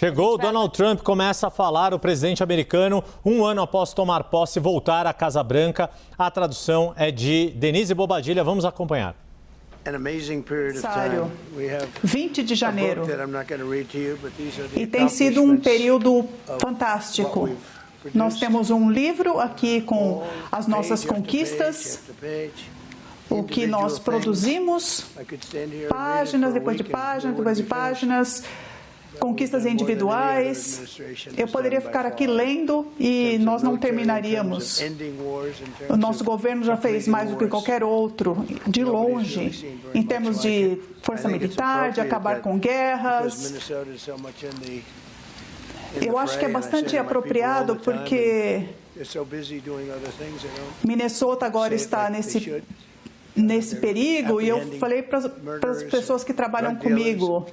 Chegou, Donald Trump começa a falar, o presidente americano, um ano após tomar posse, voltar à Casa Branca. A tradução é de Denise Bobadilha, vamos acompanhar. Aniversário, 20 de janeiro, e tem sido um período fantástico. Nós temos um livro aqui com as nossas conquistas, o que nós produzimos, páginas depois de páginas, depois de páginas, conquistas individuais. Eu poderia ficar aqui lendo e nós não terminaríamos. O nosso governo já fez mais do que qualquer outro, de longe, em termos de força militar, de acabar com guerras. Eu acho que é bastante apropriado porque Minnesota agora está nesse perigo, e eu falei para as pessoas que trabalham comigo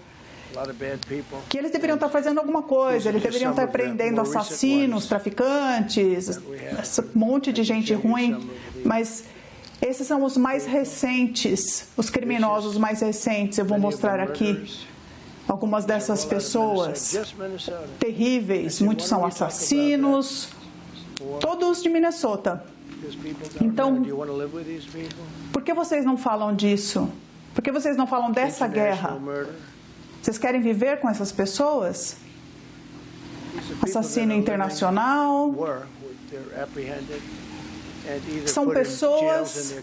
que eles deveriam estar fazendo alguma coisa, eles deveriam estar prendendo assassinos, traficantes, esse monte de gente ruim, mas esses são os mais recentes, os criminosos mais recentes. Eu vou mostrar aqui algumas dessas pessoas terríveis, muitos são assassinos, todos de Minnesota. Então, por que vocês não falam disso? Por que vocês não falam dessa guerra? Vocês querem viver com essas pessoas? Assassino internacional. São pessoas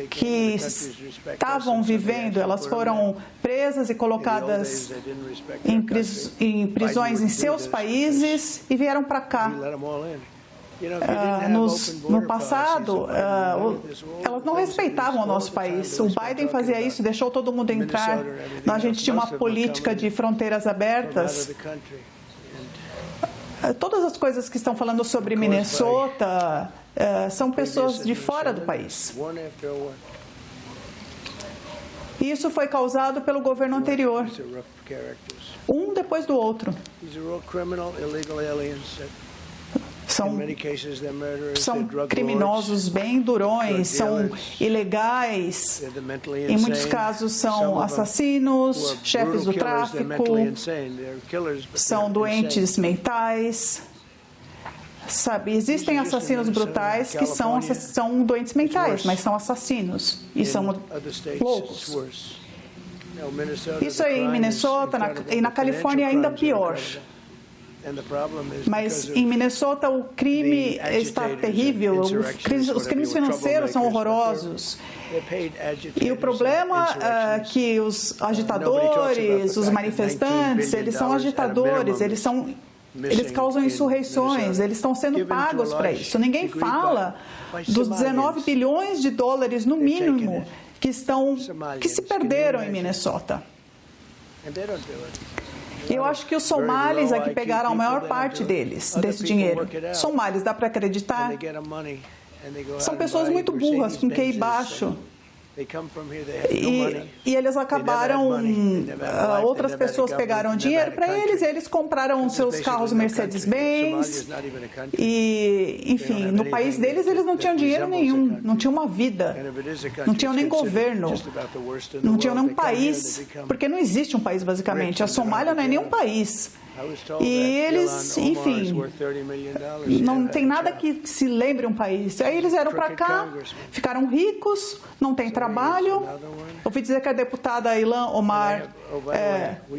que estavam vivendo, elas foram presas e colocadas em prisões em seus países e vieram para cá. No passado, elas não respeitavam o nosso país. O Biden fazia isso, deixou todo mundo entrar. A gente tinha uma política de fronteiras abertas. Todas as coisas que estão falando sobre Minnesota são pessoas de fora do país. E isso foi causado pelo governo anterior, um depois do outro. São criminosos bem durões, são ilegais, em muitos casos são assassinos, chefes do tráfico, são doentes mentais. Sabe, existem assassinos brutais que são doentes mentais, mas são assassinos e são loucos. Isso aí em Minnesota e na Califórnia é ainda pior. Mas em Minnesota o crime está terrível, os crimes financeiros são horrorosos. E o problema é que os agitadores, os manmanifestantes, eles são agitadores, eles causam insurreições, eles estão sendo pagos para isso. Ninguém fala dos 19 bilhões de dólares, no mínimo, que se perderam em Minnesota. Eu acho que os somalis é que pegaram a maior parte desse dinheiro. Somalis, dá para acreditar? São pessoas muito burras, com QI baixo. E eles acabaram, outras pessoas pegaram dinheiro para eles e eles compraram seus carros Mercedes-Benz. E, enfim, no país deles eles não tinham dinheiro nenhum, não tinham uma vida, não tinham nem governo, não tinham nem um país, porque não existe um país basicamente. A Somália não é nem um país. E eles, enfim, não tem nada que se lembre um país. Aí eles vieram para cá, ficaram ricos, não tem trabalho. Ouvi dizer que a deputada Ilhan Omar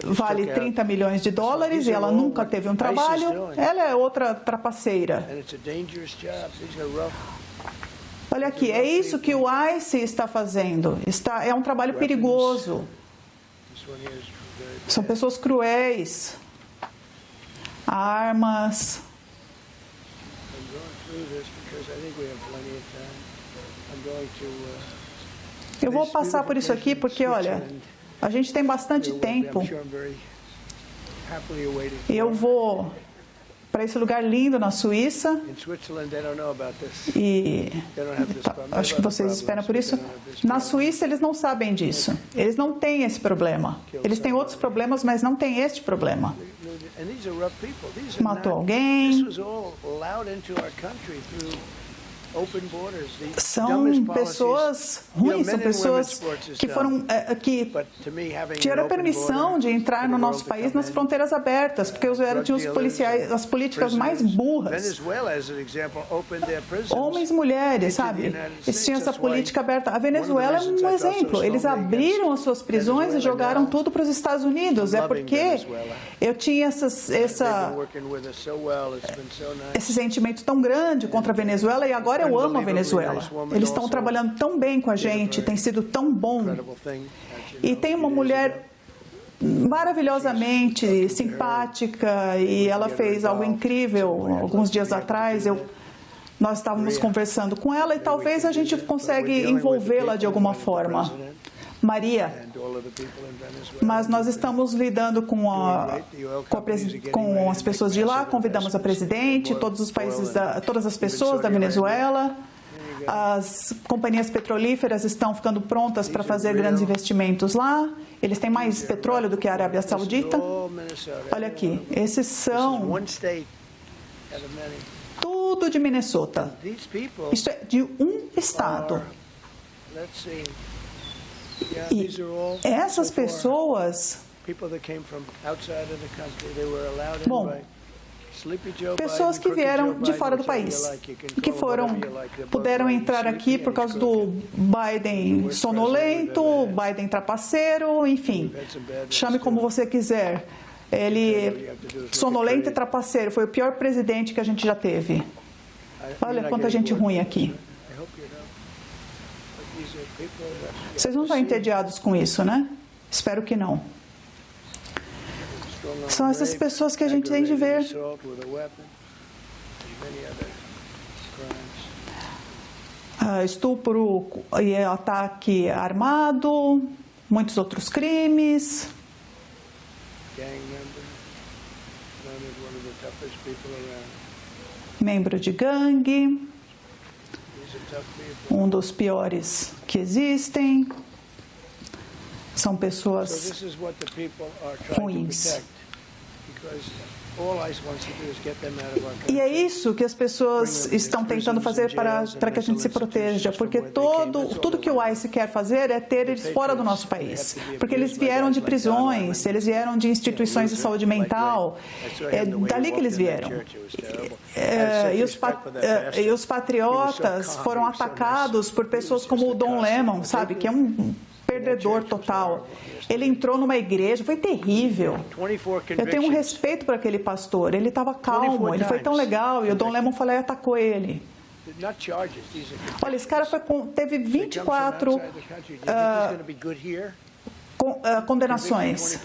vale 30 milhões de dólares e ela nunca teve um trabalho. Ela é outra trapaceira. Olha aqui, é isso que o ICE está fazendo. É um trabalho perigoso. São pessoas cruéis. Armas. Eu vou passar por isso aqui porque, olha, a gente tem bastante tempo. E eu vou para esse lugar lindo na Suíça. E acho que vocês esperam por isso. Na Suíça eles não sabem disso. Eles não têm esse problema. Eles têm outros problemas, mas não têm este problema. Matou alguém. São pessoas ruins, são pessoas que foram que tiveram permissão de entrar no nosso país nas fronteiras abertas, porque os tinham os policiais, as políticas mais burras. Homens e mulheres, sabe? Eles tinham essa política aberta. A Venezuela é um exemplo. Eles abriram as suas prisões e jogaram tudo para os Estados Unidos. É porque eu tinha esse sentimento tão grande contra a Venezuela e agora eu amo a Venezuela. Eles estão trabalhando tão bem com a gente, tem sido tão bom. E tem uma mulher maravilhosamente simpática e ela fez algo incrível alguns dias atrás. Nós estávamos conversando com ela e talvez a gente consiga envolvê-la de alguma forma. Maria, mas nós estamos lidando com as pessoas de lá, convidamos a presidente, todos os países, todas as pessoas da Venezuela, as companhias petrolíferas estão ficando prontas para fazer grandes investimentos lá, eles têm mais petróleo do que a Arábia Saudita. Olha aqui, esses são tudo de Minnesota, isso é de um estado. E essas pessoas, bom, pessoas que vieram de fora do país, que puderam entrar aqui por causa do Biden sonolento, Biden trapaceiro, enfim, chame como você quiser. Ele, sonolento e trapaceiro, foi o pior presidente que a gente já teve. Olha quanta gente ruim aqui. Vocês não estão entediados com isso, né? Espero que não. São essas pessoas que a gente tem de ver. Estupro e ataque armado, muitos outros crimes. Membro de gangue. Um dos piores que existem. São pessoas ruins. E é isso que as pessoas estão tentando fazer para que a gente se proteja, porque tudo que o ICE quer fazer é ter eles fora do nosso país, porque eles vieram de prisões, eles vieram de instituições de saúde mental, é dali que eles vieram. E os patriotas foram atacados por pessoas como o Don Lemon, sabe, que é um perdedor total. Ele entrou numa igreja, foi terrível. Eu tenho um respeito por aquele pastor. Ele estava calmo, ele foi tão legal. E o Don Lemon falou e atacou ele. Olha, esse cara teve 24 condenações.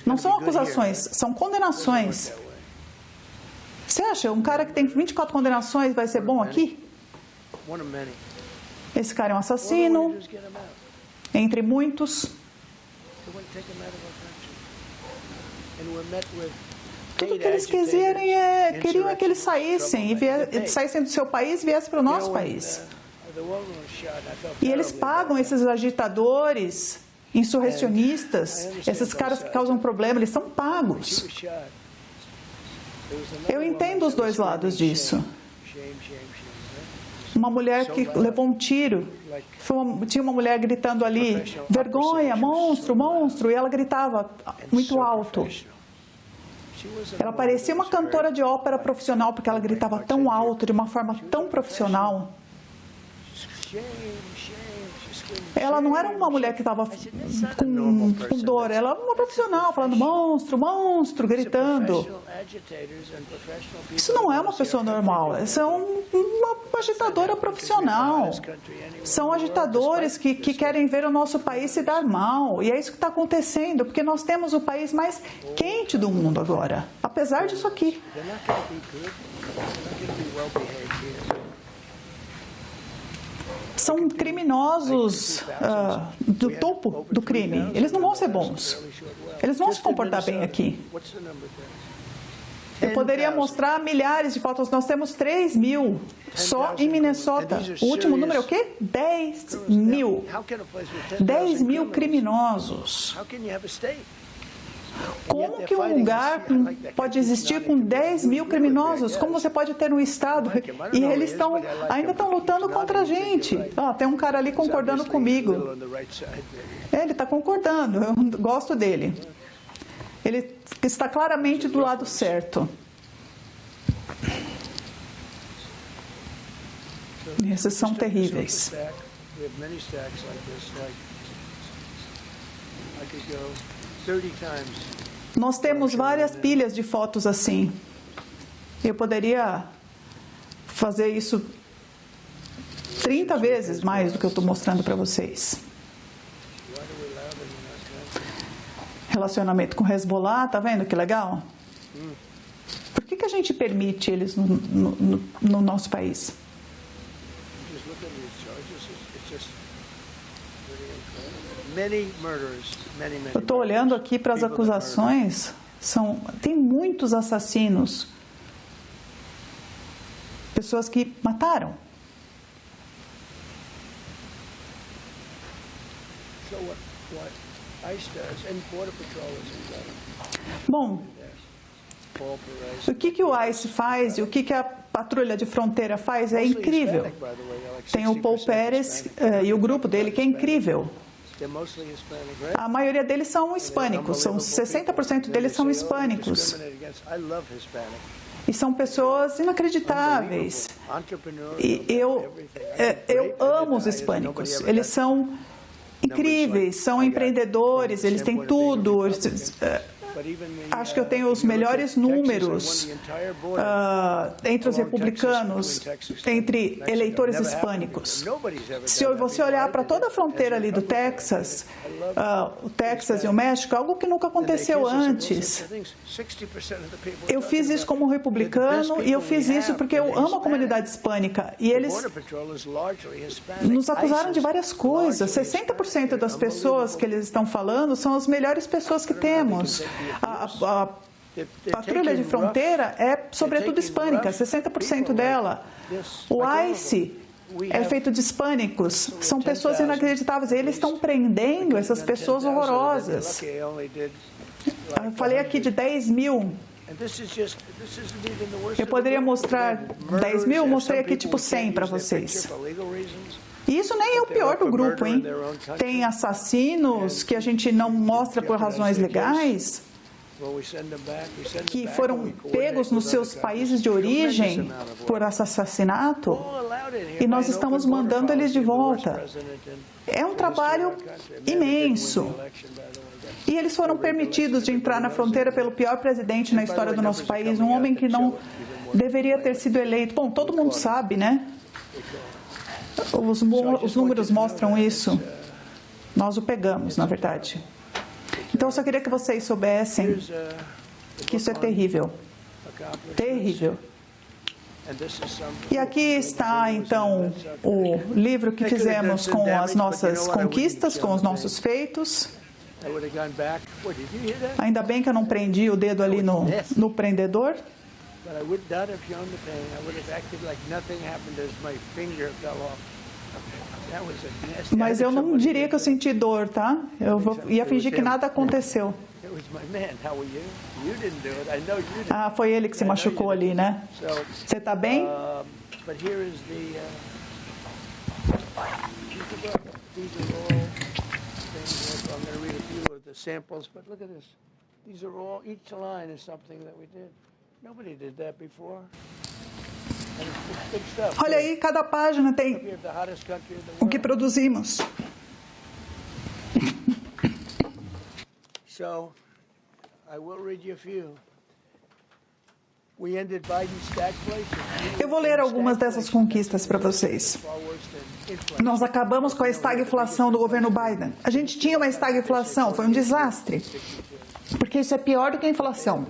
Não são acusações, são condenações. Você acha um cara que tem 24 condenações vai ser bom aqui? Esse cara é um assassino, entre muitos. Tudo que eles queriam é que eles saíssem do seu país e viessem para o nosso país. E eles pagam esses agitadores, insurrecionistas, esses caras que causam problema, eles são pagos. Eu entendo os dois lados disso. Uma mulher que levou um tiro, tinha uma mulher gritando ali, vergonha, monstro, monstro, e ela gritava muito alto. Ela parecia uma cantora de ópera profissional, porque ela gritava tão alto, de uma forma tão profissional. Ela não era uma mulher que estava com dor, ela era uma profissional, falando monstro, monstro, gritando. Isso não é uma pessoa normal, isso é uma agitadora profissional. São agitadores que querem ver o nosso país se dar mal. E é isso que está acontecendo, porque nós temos o país mais quente do mundo agora, apesar disso aqui. São criminosos do topo do crime. Eles não vão ser bons. Eles vão se comportar bem aqui. Eu poderia mostrar milhares de fotos. Nós temos 3.000 só em Minnesota. O último número é o quê? 10.000. 10.000 criminosos. Como que um lugar pode existir com 10 mil criminosos? Como você pode ter um Estado? E eles ainda estão lutando contra a gente. Tem um cara ali concordando comigo. Ele está concordando, eu gosto dele. Ele está claramente do lado certo. Esses são terríveis. Nós temos várias pilhas de fotos assim. Eu poderia fazer isso 30 vezes mais do que eu estou mostrando para vocês. Relacionamento com Hezbollah, tá vendo que legal? Por que a gente permite eles no nosso país? Eu estou olhando aqui para as acusações. Tem muitos assassinos. Pessoas que mataram. Bom, o que o ICE faz e o que a patrulha de fronteira faz é incrível. Tem o Paul Pérez e o grupo dele que é incrível. A maioria deles são hispânicos, 60% deles são hispânicos. E são pessoas inacreditáveis. E eu amo os hispânicos. Eles são incríveis, são empreendedores, eles têm tudo. Acho que eu tenho os melhores números entre os republicanos, entre eleitores hispânicos. Se você olhar para toda a fronteira ali do Texas, o Texas e o México, algo que nunca aconteceu antes. Eu fiz isso como republicano e eu fiz isso porque eu amo a comunidade hispânica. E eles nos acusaram de várias coisas. 60% das pessoas que eles estão falando são as melhores pessoas que temos. A patrulha de fronteira é sobretudo hispânica, 60% dela. O ICE é feito de hispânicos, são pessoas inacreditáveis. Eles estão prendendo essas pessoas horrorosas. Eu falei aqui de 10 mil. Eu poderia mostrar 10 mil, eu mostrei aqui tipo 100 para vocês. E isso nem é o pior do grupo, hein? Tem assassinos que a gente não mostra por razões legais, que foram pegos nos seus países de origem por assassinato, e nós estamos mandando eles de volta. É um trabalho imenso. E eles foram permitidos de entrar na fronteira pelo pior presidente na história do nosso país, um homem que não deveria ter sido eleito. Bom, todo mundo sabe, né? Os números mostram isso. Nós o pegamos, na verdade. Então, eu só queria que vocês soubessem que isso é terrível. Terrível. E aqui está, então, o livro que fizemos com as nossas conquistas, com os nossos feitos. Ainda bem que eu não prendi o dedo ali no prendedor. Mas eu não diria que eu senti dor, tá? Ia fingir que nada aconteceu. Foi ele que se machucou ali, né? Você está bem? Olha aí, cada página tem o que produzimos. Eu vou ler algumas dessas conquistas para vocês. Nós acabamos com a estagflação do governo Biden. A gente tinha uma estagflação, foi um desastre, porque isso é pior do que a inflação.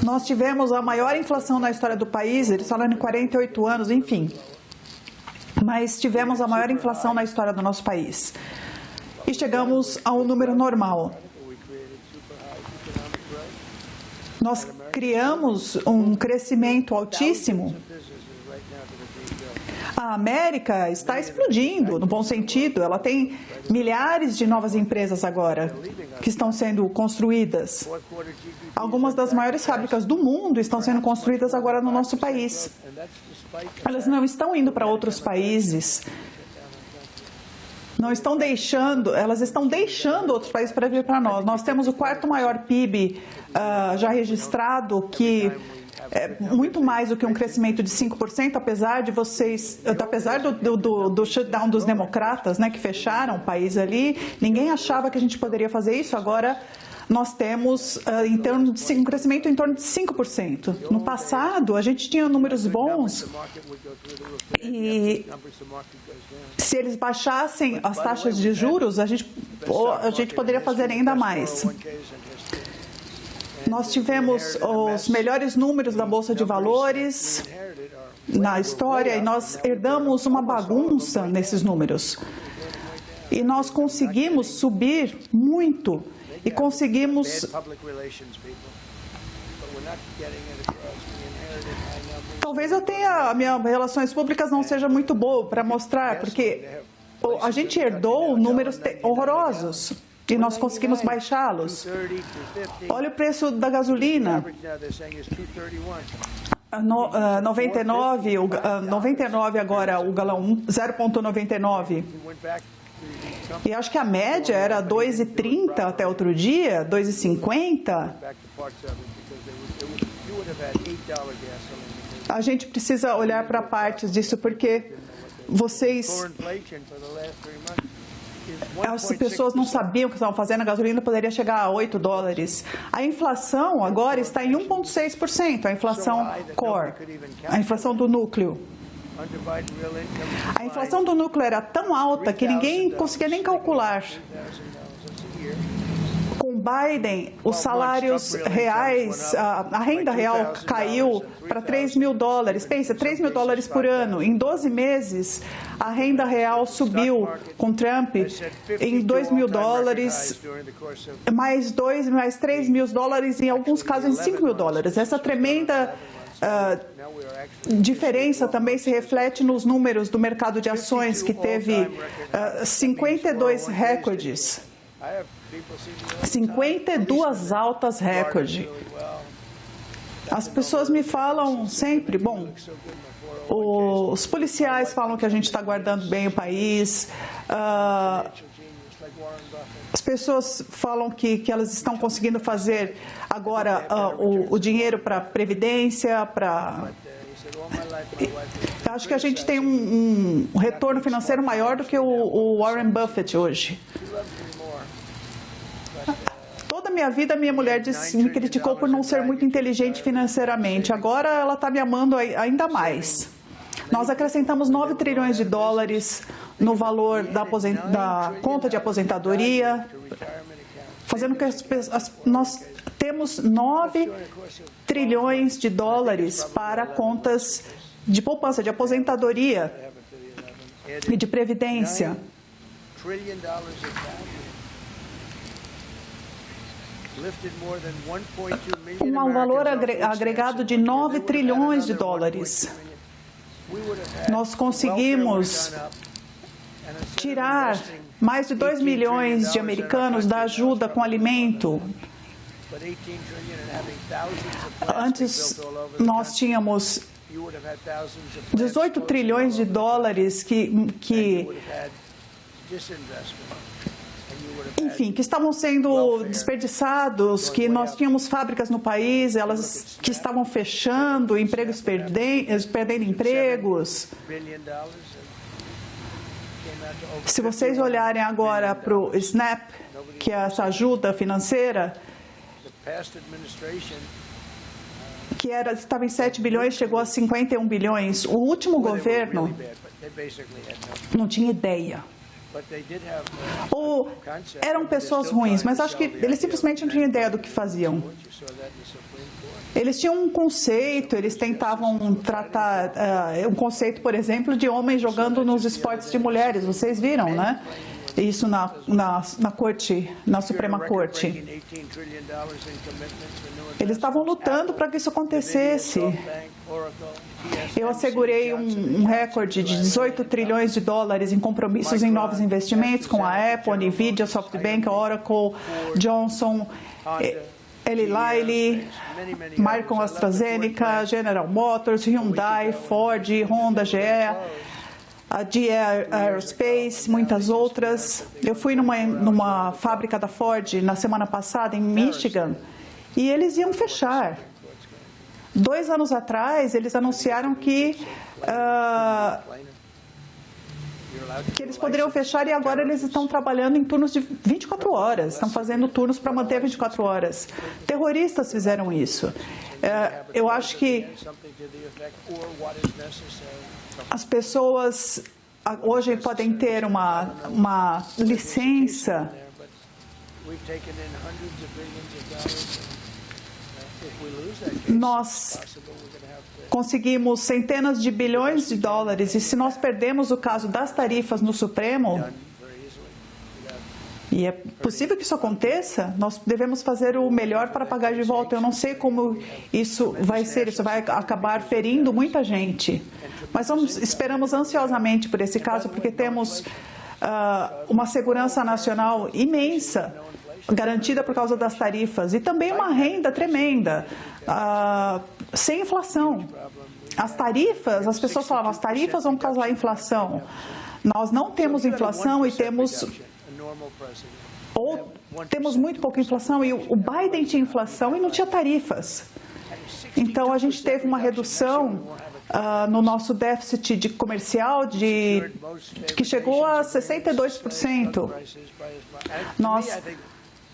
Nós tivemos a maior inflação na história do país, eles falaram em 48 anos, enfim. Mas tivemos a maior inflação na história do nosso país. E chegamos a um número normal. Nós criamos um crescimento altíssimo. A América está explodindo, no bom sentido. Ela tem milhares de novas empresas agora que estão sendo construídas. Algumas das maiores fábricas do mundo estão sendo construídas agora no nosso país. Elas não estão indo para outros países. Não estão deixando, elas estão deixando outros países para vir para nós. Nós temos o quarto maior PIB já registrado, que é muito mais do que um crescimento de 5%, apesar do shutdown dos democratas, né, que fecharam o país ali. Ninguém achava que a gente poderia fazer isso. Agora nós temos um crescimento em torno de 5%. No passado, a gente tinha números bons e se eles baixassem as taxas de juros, a gente poderia fazer ainda mais. Nós tivemos os melhores números da Bolsa de Valores na história e nós herdamos uma bagunça nesses números. E nós conseguimos subir muito e conseguimos... Talvez eu tenha, a minha relações públicas não seja muito boa para mostrar, porque a gente herdou números horrorosos. E nós conseguimos baixá-los. Olha o preço da gasolina. 99 agora o galão, 0,99. E acho que a média era 2,30 até outro dia, 2,50. A gente precisa olhar para partes disso, porque as pessoas não sabiam o que estavam fazendo, a gasolina poderia chegar a $8. A inflação agora está em 1,6%, a inflação core, a inflação do núcleo. A inflação do núcleo era tão alta que ninguém conseguia nem calcular. Com Biden, os salários reais, a renda real caiu para $3 mil. Pensa, $3 mil por ano. Em 12 meses, a renda real subiu com Trump em $2 mil, mais $3 mil, em alguns casos em $5 mil. Essa tremenda diferença também se reflete nos números do mercado de ações, que teve 52 recordes. 52 altas recorde. As pessoas me falam sempre, bom, os policiais falam que a gente está guardando bem o país, as pessoas falam que elas estão conseguindo fazer agora o dinheiro para a previdência, Eu acho que a gente tem um retorno financeiro maior do que o Warren Buffett hoje. Toda a minha vida, minha mulher me criticou por não ser muito inteligente financeiramente. Agora ela está me amando ainda mais. Nós acrescentamos $9 trilhões no valor da conta de aposentadoria, fazendo que nós temos $9 trilhões para contas de poupança, de aposentadoria e de previdência. Um valor agregado de $9 trilhões. Nós conseguimos tirar mais de 2 milhões de americanos da ajuda com alimento. Antes nós tínhamos $18 trilhões enfim, que estavam sendo desperdiçados, que nós tínhamos fábricas no país, elas que estavam fechando, empregos perdendo empregos. Se vocês olharem agora para o SNAP, que é essa ajuda financeira, que estava em 7 bilhões, chegou a 51 bilhões. O último governo não tinha ideia. Ou eram pessoas ruins, mas acho que eles simplesmente não tinham ideia do que faziam. Eles tinham um conceito, eles tentavam tratar um conceito, por exemplo, de homens jogando nos esportes de mulheres. Vocês viram, né? isso na corte, na Suprema Corte. Eles estavam lutando para que isso acontecesse. Eu assegurei um recorde de 18 trilhões de dólares em compromissos em novos investimentos com a Apple, Nvidia, SoftBank, Oracle, Johnson, Eli Lilly, Micron, AstraZeneca, General Motors, Hyundai, Ford, Honda, GE, a GE Aerospace, muitas outras. Eu fui numa fábrica da Ford na semana passada em Michigan e eles iam fechar. 2 anos atrás, eles anunciaram que eles poderiam fechar e agora eles estão trabalhando em turnos de 24 horas, estão fazendo turnos para manter 24 horas. Terroristas fizeram isso. Eu acho que as pessoas hoje podem ter uma licença. Nós conseguimos centenas de bilhões de dólares e se nós perdemos o caso das tarifas no Supremo, e é possível que isso aconteça, nós devemos fazer o melhor para pagar de volta. Eu não sei como isso vai ser, isso vai acabar ferindo muita gente. Mas esperamos ansiosamente por esse caso, porque temos uma segurança nacional imensa, garantida por causa das tarifas, e também uma renda tremenda, sem inflação. As tarifas, as pessoas falavam, as tarifas vão causar inflação. Nós não temos inflação e temos muito pouca inflação, e o Biden tinha inflação e não tinha tarifas. Então a gente teve uma redução no nosso déficit comercial que chegou a 62%. Nós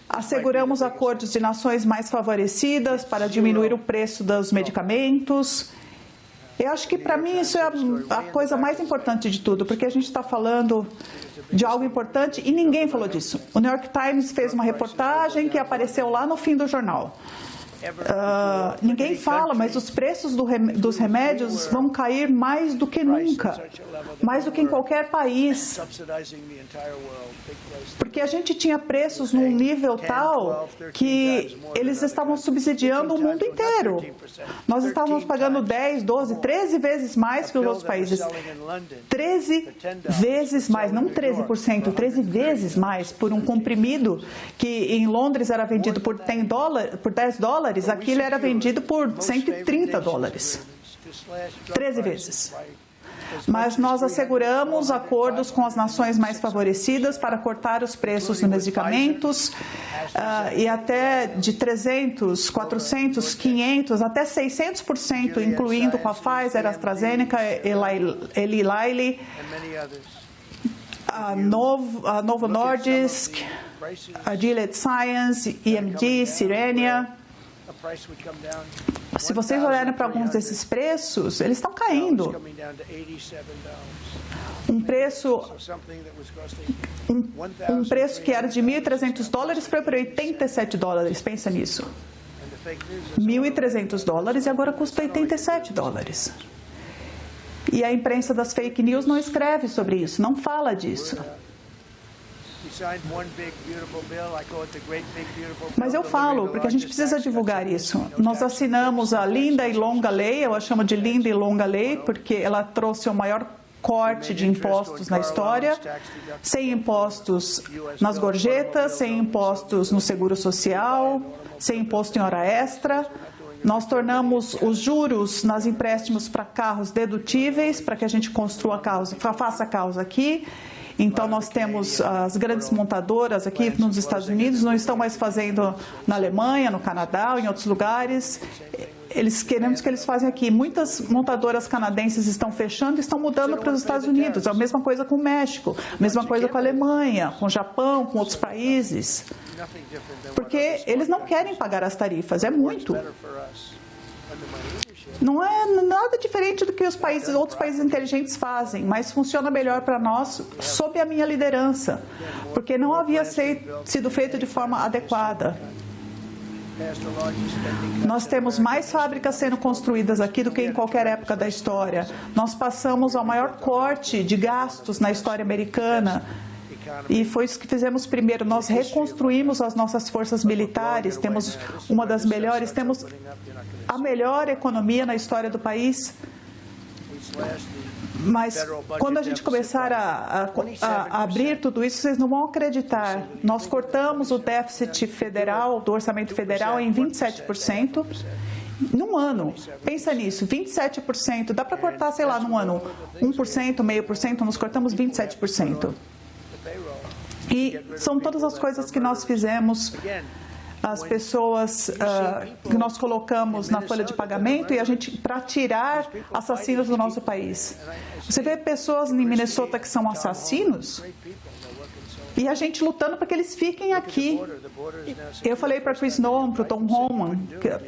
asseguramos acordos de nações mais favorecidas para diminuir o preço dos medicamentos. Eu acho que, para mim, isso é a coisa mais importante de tudo, porque a gente está falando de algo importante e ninguém falou disso. O New York Times fez uma reportagem que apareceu lá no fim do jornal. Ninguém fala, mas os preços dos remédios vão cair mais do que nunca, mais do que em qualquer país, porque a gente tinha preços num nível tal que eles estavam subsidiando o mundo inteiro. Nós estávamos pagando 10, 12, 13 vezes mais que os outros países. 13 vezes mais, não 13%, 13 vezes mais por um comprimido que em Londres era vendido por $10, aqui ele era vendido por $130. 13 vezes. Mas nós asseguramos acordos com as nações mais favorecidas para cortar os preços dos medicamentos e até de 300, 400, 500, até 600%, incluindo com a Pfizer, AstraZeneca, Eli Lilly, a Novo Nordisk, a Gilead Sciences, EMD, Sirenia. Se vocês olharem para alguns desses preços, eles estão caindo. Um preço que era de $1.300 foi para $87. Pensa nisso. $1.300 e agora custa $87. E a imprensa das fake news não escreve sobre isso, não fala disso. Mas eu falo, porque a gente precisa divulgar isso. Nós assinamos a linda e longa lei, eu a chamo de linda e longa lei, porque ela trouxe o maior corte de impostos na história, sem impostos nas gorjetas, sem impostos no seguro social, sem imposto em hora extra. Nós tornamos os juros nas empréstimos para carros dedutíveis, para que a gente construa carros, faça carros aqui. Então, nós temos as grandes montadoras aqui nos Estados Unidos, não estão mais fazendo na Alemanha, no Canadá, ou em outros lugares. Queremos que eles façam aqui. Muitas montadoras canadenses estão fechando e estão mudando para os Estados Unidos. É a mesma coisa com o México, a mesma coisa com a Alemanha, com o Japão, com outros países. Porque eles não querem pagar as tarifas, é muito. Não é nada diferente do que outros países inteligentes fazem, mas funciona melhor para nós sob a minha liderança, porque não havia sido feito de forma adequada. Nós temos mais fábricas sendo construídas aqui do que em qualquer época da história. Nós passamos ao maior corte de gastos na história americana E foi isso que fizemos primeiro. Nós reconstruímos as nossas forças militares, temos uma das melhores, temos a melhor economia na história do país. Mas quando a gente começar a abrir tudo isso, vocês não vão acreditar. Nós cortamos o déficit federal, do orçamento federal, em 27%. Num ano, pensa nisso, 27%, dá para cortar, sei lá, num ano, 1%, 0,5%, nós cortamos 27%. E são todas as coisas que nós fizemos, as pessoas que nós colocamos na folha de pagamento e a gente, para tirar assassinos do nosso país. Você vê pessoas em Minnesota que são assassinos, e a gente lutando para que eles fiquem aqui. Eu falei para Chris Nolan, para o Tom Homan,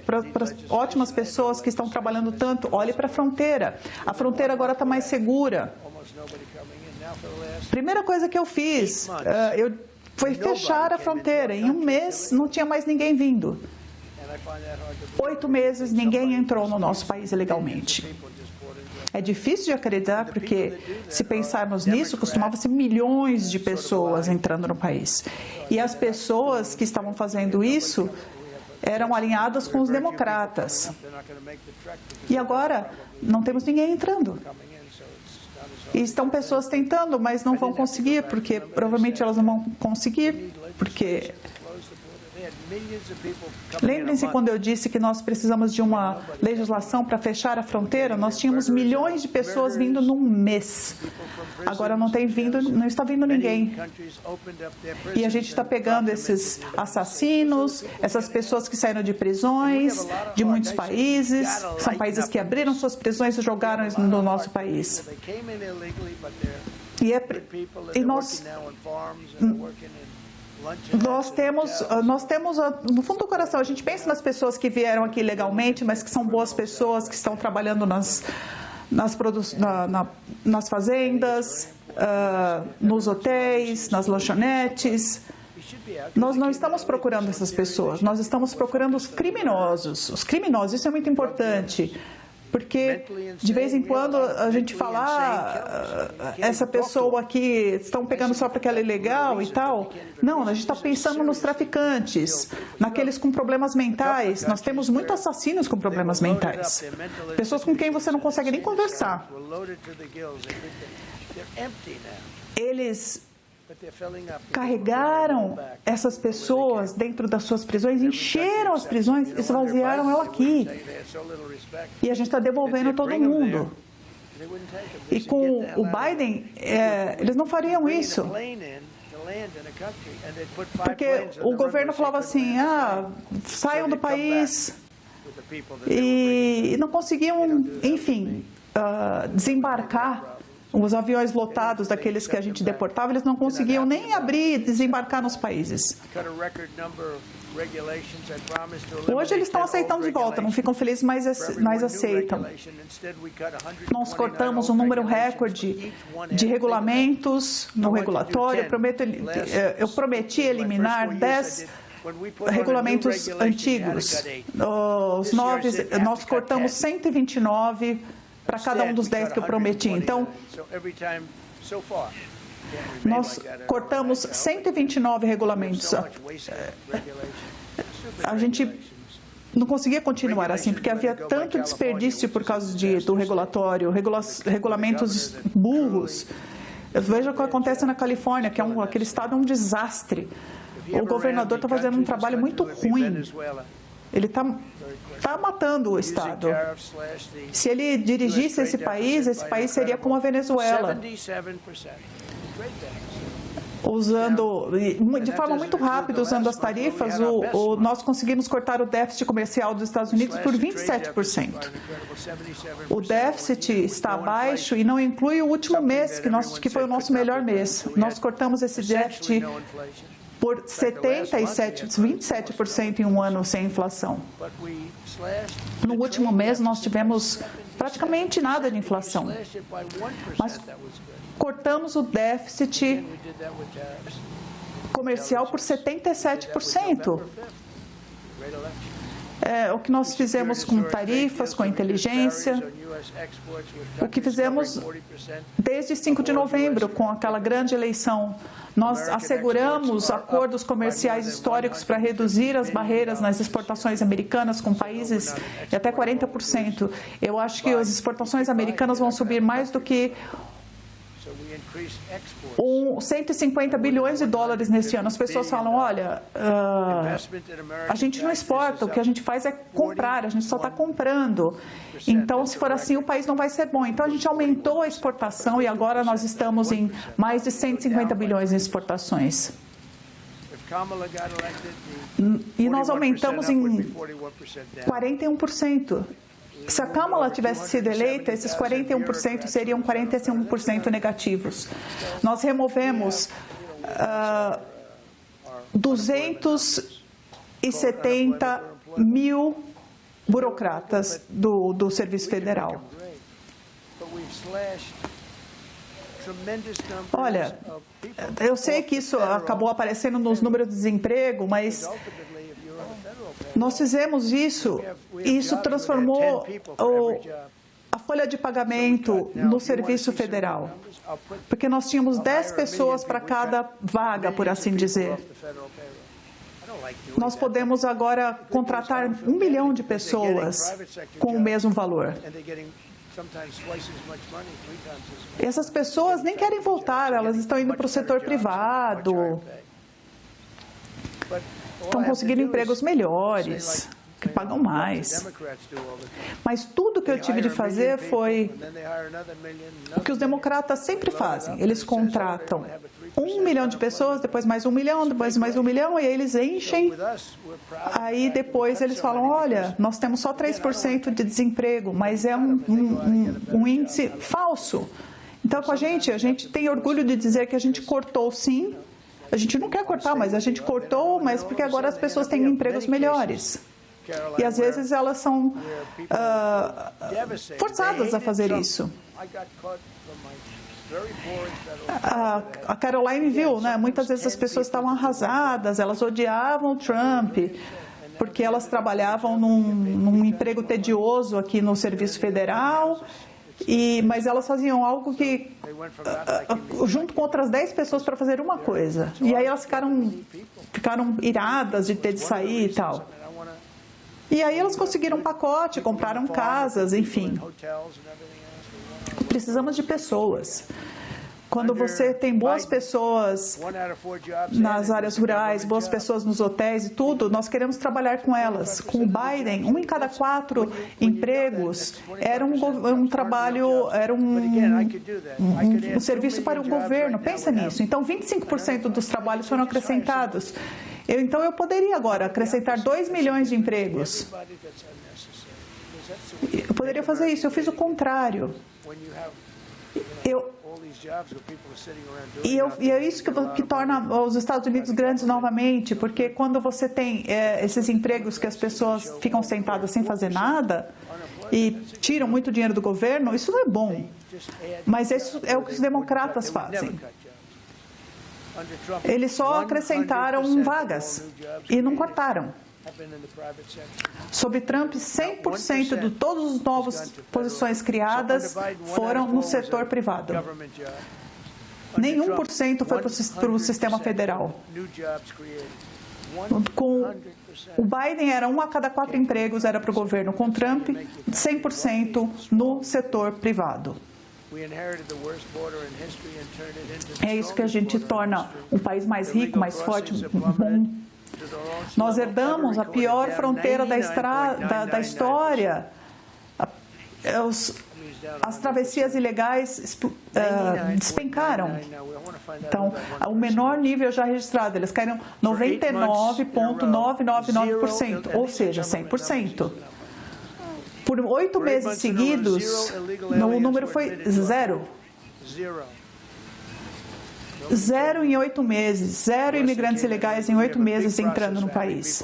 para as ótimas pessoas que estão trabalhando tanto, olhe para a fronteira. A fronteira agora está mais segura. Primeira coisa que eu fiz, foi fechar a fronteira. Em um mês não tinha mais ninguém vindo. 8 meses ninguém entrou no nosso país ilegalmente. É difícil de acreditar, porque se pensarmos nisso, costumava ser milhões de pessoas entrando no país. E as pessoas que estavam fazendo isso eram alinhadas com os democratas. E agora não temos ninguém entrando. E estão pessoas tentando, mas não vão conseguir, porque provavelmente elas não vão conseguir, porque... Lembrem-se quando eu disse que nós precisamos de uma legislação para fechar a fronteira? Nós tínhamos milhões de pessoas vindo num mês. Agora não está vindo ninguém. E a gente está pegando esses assassinos, essas pessoas que saíram de prisões, de muitos países. São países que abriram suas prisões e jogaram no nosso país. E nós temos, no fundo do coração, a gente pensa nas pessoas que vieram aqui legalmente, mas que são boas pessoas, que estão trabalhando nas fazendas, nos hotéis, nas lanchonetes. Nós não estamos procurando essas pessoas, nós estamos procurando os criminosos. Os criminosos, isso é muito importante. Porque, de vez em quando, a gente fala, essa pessoa aqui, estão pegando só porque ela é ilegal e tal. Não, a gente está pensando nos traficantes, naqueles com problemas mentais. Nós temos muitos assassinos com problemas mentais. Pessoas com quem você não consegue nem conversar. Eles carregaram essas pessoas dentro das suas prisões, encheram as prisões, esvaziaram ela aqui. E a gente está devolvendo todo mundo. E com o Biden, eles não fariam isso. Porque o governo falava assim, saiam do país, e não conseguiam, enfim, desembarcar. Os aviões lotados daqueles que a gente deportava, eles não conseguiam nem abrir e desembarcar nos países. Hoje eles estão aceitando de volta, não ficam felizes, mas aceitam. Nós cortamos um número recorde de regulamentos no regulatório. Eu prometi eliminar 10 regulamentos antigos. Nós cortamos 129 para cada um dos 10 que eu prometi. Então, nós cortamos 129 regulamentos. A gente não conseguia continuar assim, porque havia tanto desperdício por causa do regulatório, regulamentos burros. Veja o que acontece na Califórnia, que aquele estado é um desastre. O governador está fazendo um trabalho muito ruim. Ele está matando o Estado. Se ele dirigisse esse país seria como a Venezuela. Usando, de forma muito rápida, usando as tarifas, nós conseguimos cortar o déficit comercial dos Estados Unidos por 27%. O déficit está abaixo e não inclui o último mês, que foi o nosso melhor mês. Nós cortamos esse déficit por 27% em um ano sem inflação. No último mês, nós tivemos praticamente nada de inflação. Mas cortamos o déficit comercial por 77%. o que nós fizemos com tarifas, com inteligência, o que fizemos desde 5 de novembro, com aquela grande eleição. Nós asseguramos acordos comerciais históricos para reduzir as barreiras nas exportações americanas com países de até 40%. Eu acho que as exportações americanas vão subir mais do que 150 bilhões de dólares neste ano. As pessoas falam, olha, a gente não exporta, o que a gente faz é comprar, a gente só está comprando. Então, se for assim, o país não vai ser bom. Então, a gente aumentou a exportação e agora nós estamos em mais de 150 bilhões em exportações. E nós aumentamos em 41%. Se a Kamala tivesse sido eleita, esses 41% seriam 45% negativos. Nós removemos 270 mil burocratas do Serviço Federal. Olha, eu sei que isso acabou aparecendo nos números de desemprego, mas nós fizemos isso e isso transformou a folha de pagamento no Serviço Federal, porque nós tínhamos 10 pessoas para cada vaga, por assim dizer. Nós podemos agora contratar 1 milhão de pessoas com o mesmo valor. E essas pessoas nem querem voltar, elas estão indo para o setor privado, estão conseguindo empregos melhores, que pagam mais. Mas tudo que eu tive de fazer foi o que os democratas sempre fazem. Eles contratam 1 milhão de pessoas, depois mais 1 milhão, depois mais 1 milhão, e aí eles enchem. Aí depois eles falam, olha, nós temos só 3% de desemprego, mas é um índice falso. Então, com a gente tem orgulho de dizer que a gente cortou sim. A gente não quer cortar, mas a gente cortou, mas porque agora as pessoas têm empregos melhores. E às vezes elas são forçadas a fazer isso. A Caroline viu, né? Muitas vezes as pessoas estavam arrasadas, elas odiavam o Trump, porque elas trabalhavam num emprego tedioso aqui no Serviço Federal. Mas elas faziam algo que, junto com outras 10 pessoas, para fazer uma coisa. E aí elas ficaram iradas de ter de sair e tal. E aí elas conseguiram um pacote, compraram casas, enfim. Precisamos de pessoas. Quando você tem boas pessoas nas áreas rurais, boas pessoas nos hotéis e tudo, nós queremos trabalhar com elas. Com o Biden, 1 em cada 4 empregos era um trabalho, era um serviço para o governo. Pensa nisso. Então, 25% dos trabalhos foram acrescentados. Então, eu poderia agora acrescentar 2 milhões de empregos. Eu poderia fazer isso. Eu fiz o contrário. E é isso que torna os Estados Unidos grandes novamente, porque quando você tem esses empregos que as pessoas ficam sentadas sem fazer nada e tiram muito dinheiro do governo, isso não é bom. Mas isso é o que os democratas fazem. Eles só acrescentaram vagas e não cortaram. Sob Trump, 100% de todas as novas posições criadas foram no setor privado. Nem 1% foi para o sistema federal. Com o Biden, era 1 a cada 4 empregos era para o governo. Com Trump, 100% no setor privado. É isso que a gente torna um país mais rico, mais forte, bom. Nós herdamos a pior fronteira da história. As travessias ilegais despencaram. Então, o menor nível já registrado, eles caíram 99,999%, ou seja, 100%. Por 8 meses seguidos, o número foi 0. 0 em 8 meses, 0 imigrantes ilegais em 8 meses entrando no país.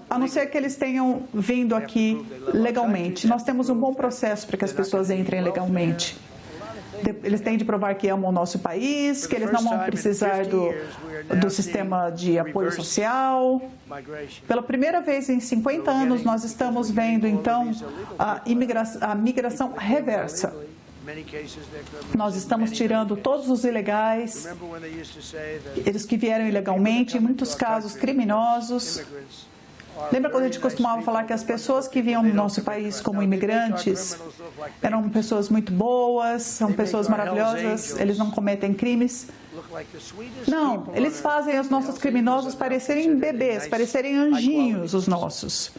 A não ser que eles tenham vindo aqui legalmente. Nós temos um bom processo para que as pessoas entrem legalmente. Eles têm de provar que amam o nosso país, que eles não vão precisar do sistema de apoio social. Pela primeira vez em 50 anos, nós estamos vendo, então, a migração reversa. Nós estamos tirando todos os ilegais, eles que vieram ilegalmente, em muitos casos criminosos. Lembra quando a gente costumava falar que as pessoas que vinham no nosso país como imigrantes eram pessoas muito boas, são pessoas maravilhosas, eles não cometem crimes? Não, eles fazem os nossos criminosos parecerem bebês, parecerem anjinhos, os nossos.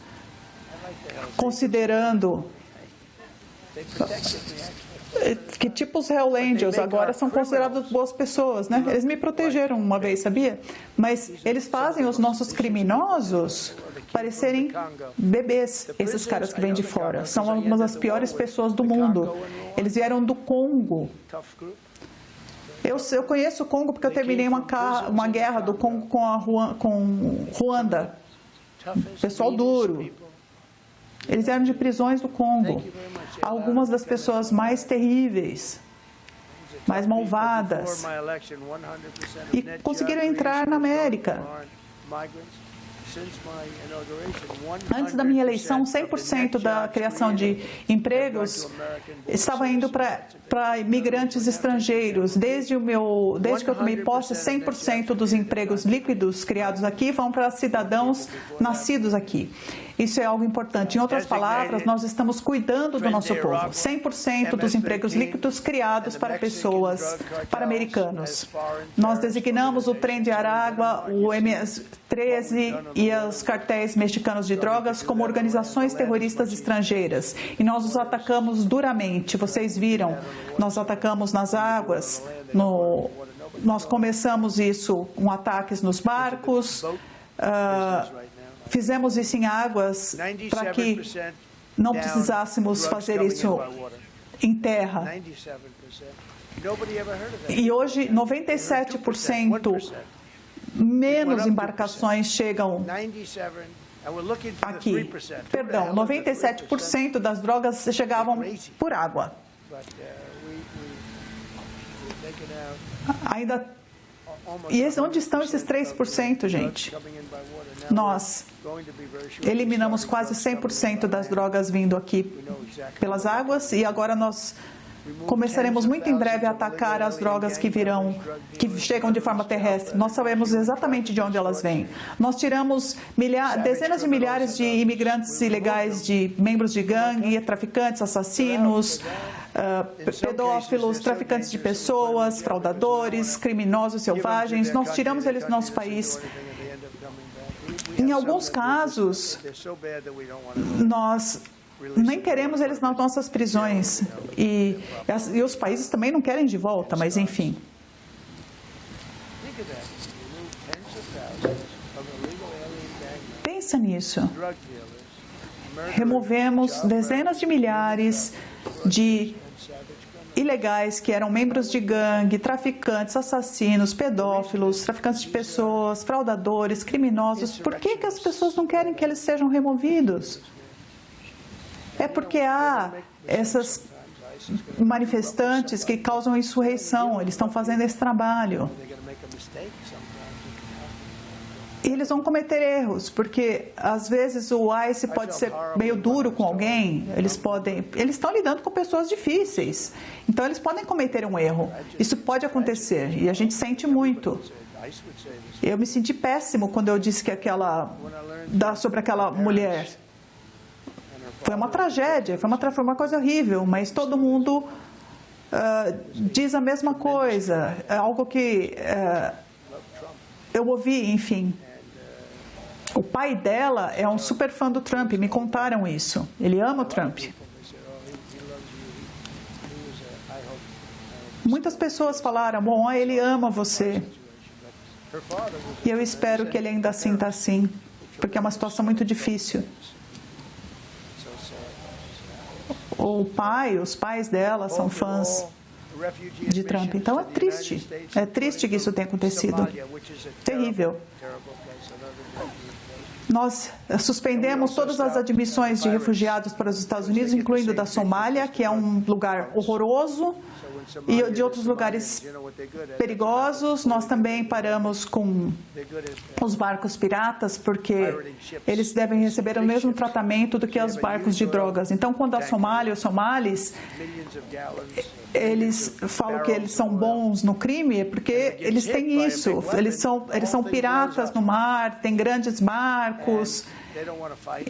Considerando que tipo os Hell Angels agora são considerados boas pessoas, né? Eles me protegeram uma vez, sabia? Mas eles fazem os nossos criminosos parecerem bebês, esses caras que vêm de fora. São algumas das piores pessoas do mundo. Eles vieram do Congo. Eu conheço o Congo porque eu terminei uma guerra do Congo com Ruanda. Pessoal duro. Eles vieram de prisões do Congo. Algumas das pessoas mais terríveis, mais malvadas. E conseguiram entrar na América. Antes da minha eleição, 100% da criação de empregos estava indo para imigrantes estrangeiros. Desde que eu tomei posse, 100% dos empregos líquidos criados aqui vão para cidadãos nascidos aqui. Isso é algo importante. Em outras palavras, nós estamos cuidando do nosso povo. 100% dos empregos líquidos criados para pessoas, para americanos. Nós designamos o Trem de Aragua, o MS-13 e os cartéis mexicanos de drogas como organizações terroristas estrangeiras. E nós os atacamos duramente. Vocês viram, nós atacamos nas águas, nós começamos isso com ataques nos barcos, fizemos isso em águas para que não precisássemos fazer isso em terra. E hoje, 97% menos embarcações chegam aqui. Perdão, 97% das drogas chegavam por água. E onde estão esses 3%, gente? Nós eliminamos quase 100% das drogas vindo aqui pelas águas e agora nós começaremos muito em breve a atacar as drogas que chegam de forma terrestre. Nós sabemos exatamente de onde elas vêm. Nós tiramos dezenas de milhares de imigrantes ilegais, de membros de gangue, traficantes, assassinos, pedófilos, traficantes de pessoas, fraudadores, criminosos selvagens. Nós tiramos eles do nosso país. Em alguns casos, nós nem queremos eles nas nossas prisões. E os países também não querem de volta, mas enfim. Pensa nisso. Removemos dezenas de milhares de ilegais que eram membros de gangue, traficantes, assassinos, pedófilos, traficantes de pessoas, fraudadores, criminosos. Por que as pessoas não querem que eles sejam removidos? É porque há essas manifestantes que causam insurreição, eles estão fazendo esse trabalho. E eles vão cometer erros, porque às vezes o ICE pode ser meio duro com alguém, eles estão lidando com pessoas difíceis, então eles podem cometer um erro. Isso pode acontecer e a gente sente muito. Eu me senti péssimo quando eu disse que sobre aquela mulher. Foi uma tragédia, foi uma coisa horrível, mas todo mundo diz a mesma coisa, é algo que eu ouvi, enfim. O pai dela é um super fã do Trump, me contaram isso. Ele ama o Trump. Muitas pessoas falaram, bom, ele ama você. E eu espero que ele ainda sinta assim, porque é uma situação muito difícil. Os pais dela são fãs de Trump. Então é triste que isso tenha acontecido. Terrível. Nós suspendemos todas as admissões de refugiados para os Estados Unidos, incluindo da Somália, que é um lugar horroroso. e de outros lugares perigosos. Nós também paramos com os barcos piratas, porque eles devem receber o mesmo tratamento do que os barcos de drogas. Então, quando a Somália, os somalis, eles falam que eles são bons no crime, é porque eles têm isso. Eles são piratas no mar, têm grandes barcos.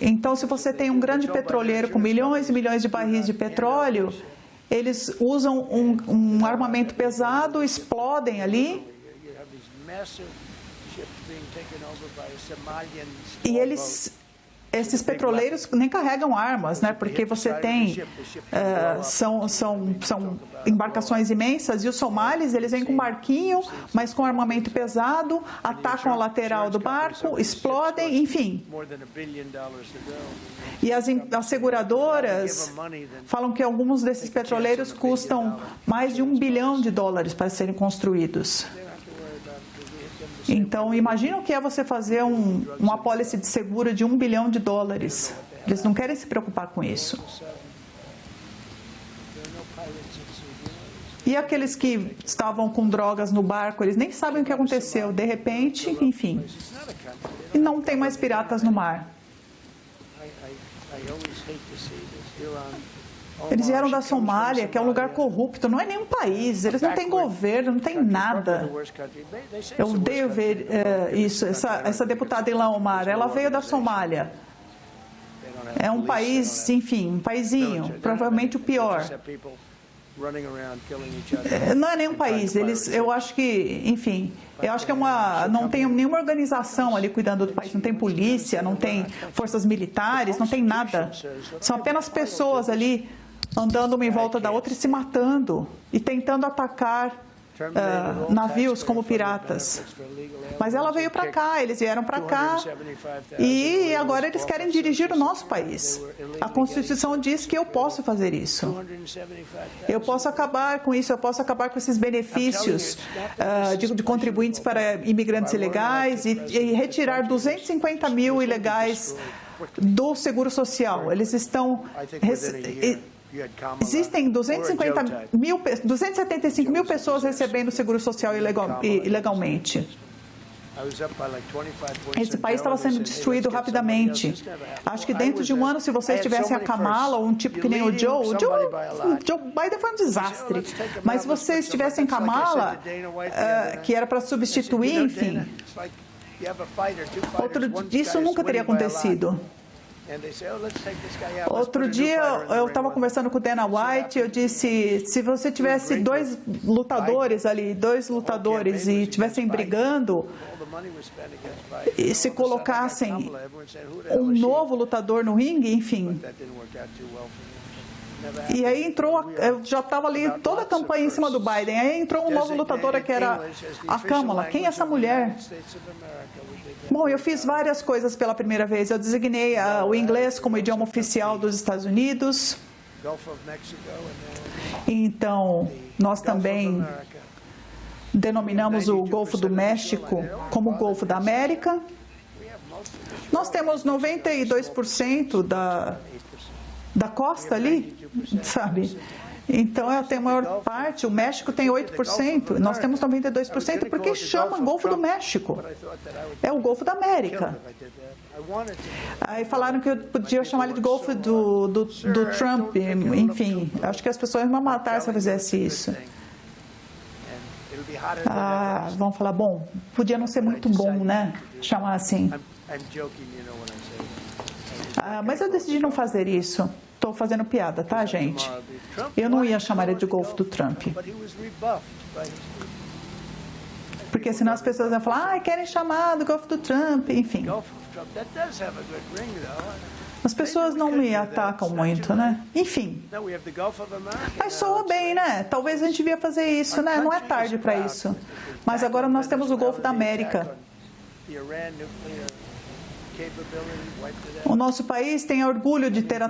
Então, se você tem um grande petroleiro com milhões e milhões de barris de petróleo, eles usam um armamento pesado, explodem ali. E esses petroleiros nem carregam armas, né? Porque você tem são embarcações imensas, e os somalis, eles vêm com um barquinho, mas com armamento pesado, atacam a lateral do barco, explodem, enfim. E as seguradoras falam que alguns desses petroleiros custam mais de $1 bilhão para serem construídos. Então, imagina o que é você fazer uma apólice de seguro de $1 bilhão. Eles não querem se preocupar com isso. E aqueles que estavam com drogas no barco, eles nem sabem o que aconteceu. De repente, enfim. E não tem mais piratas no mar. Eles vieram da Somália, que é um lugar corrupto, não é nenhum país, eles não têm governo, não têm nada. Eu odeio ver isso. Essa deputada Ilhan Omar, ela veio da Somália. É um país, enfim, um paizinho, provavelmente o pior. Não é nenhum país, eu acho que, enfim, eu acho que não tem nenhuma organização ali cuidando do país, não tem polícia, não tem forças militares, não tem nada. São apenas pessoas ali andando uma em volta da outra e se matando e tentando atacar navios como piratas. Mas ela veio para cá, eles vieram para cá e agora eles querem dirigir o nosso país. A Constituição diz que eu posso fazer isso. Eu posso acabar com isso, eu posso acabar com esses benefícios de contribuintes para imigrantes ilegais e retirar 250 mil ilegais do Seguro Social. Eles estão... Existem 275 mil pessoas recebendo seguro social ilegalmente. Esse país estava sendo destruído rapidamente. Acho que dentro de um ano, se vocês tivessem a Kamala ou um tipo que nem o Joe Biden foi um desastre. Mas se vocês tivessem Kamala, que era para substituir, enfim, isso nunca teria acontecido. Outro dia eu estava conversando com o Dana White, eu disse, se você tivesse dois lutadores e estivessem brigando e se colocassem um novo lutador no ringue, enfim. E aí eu já estava ali toda a campanha em cima do Biden, aí entrou um novo lutador que era a Kamala. Quem é essa mulher? Bom, eu fiz várias coisas pela primeira vez. Eu designei o inglês como idioma oficial dos Estados Unidos. Então, nós também denominamos o Golfo do México como Golfo da América. Nós temos 92% da costa ali, sabe? Então, ela tem a maior parte, o México tem 8%, nós temos 92%, porque chama Golfo do México. É o Golfo da América. Aí falaram que eu podia chamar ele de Golfo do Trump, enfim, acho que as pessoas vão matar se eu fizesse isso. Vão falar, bom, podia não ser muito bom, né, chamar assim. Mas eu decidi não fazer isso. Estou fazendo piada, tá, gente? Eu não ia chamar ele de Golfo do Trump. Porque senão as pessoas iam falar, querem chamar do Golfo do Trump, enfim. As pessoas não me atacam muito, né? Enfim. Mas soa bem, né? Talvez a gente devia fazer isso, né? Não é tarde para isso. Mas agora nós temos o Golfo da América. O nosso país tem orgulho de ter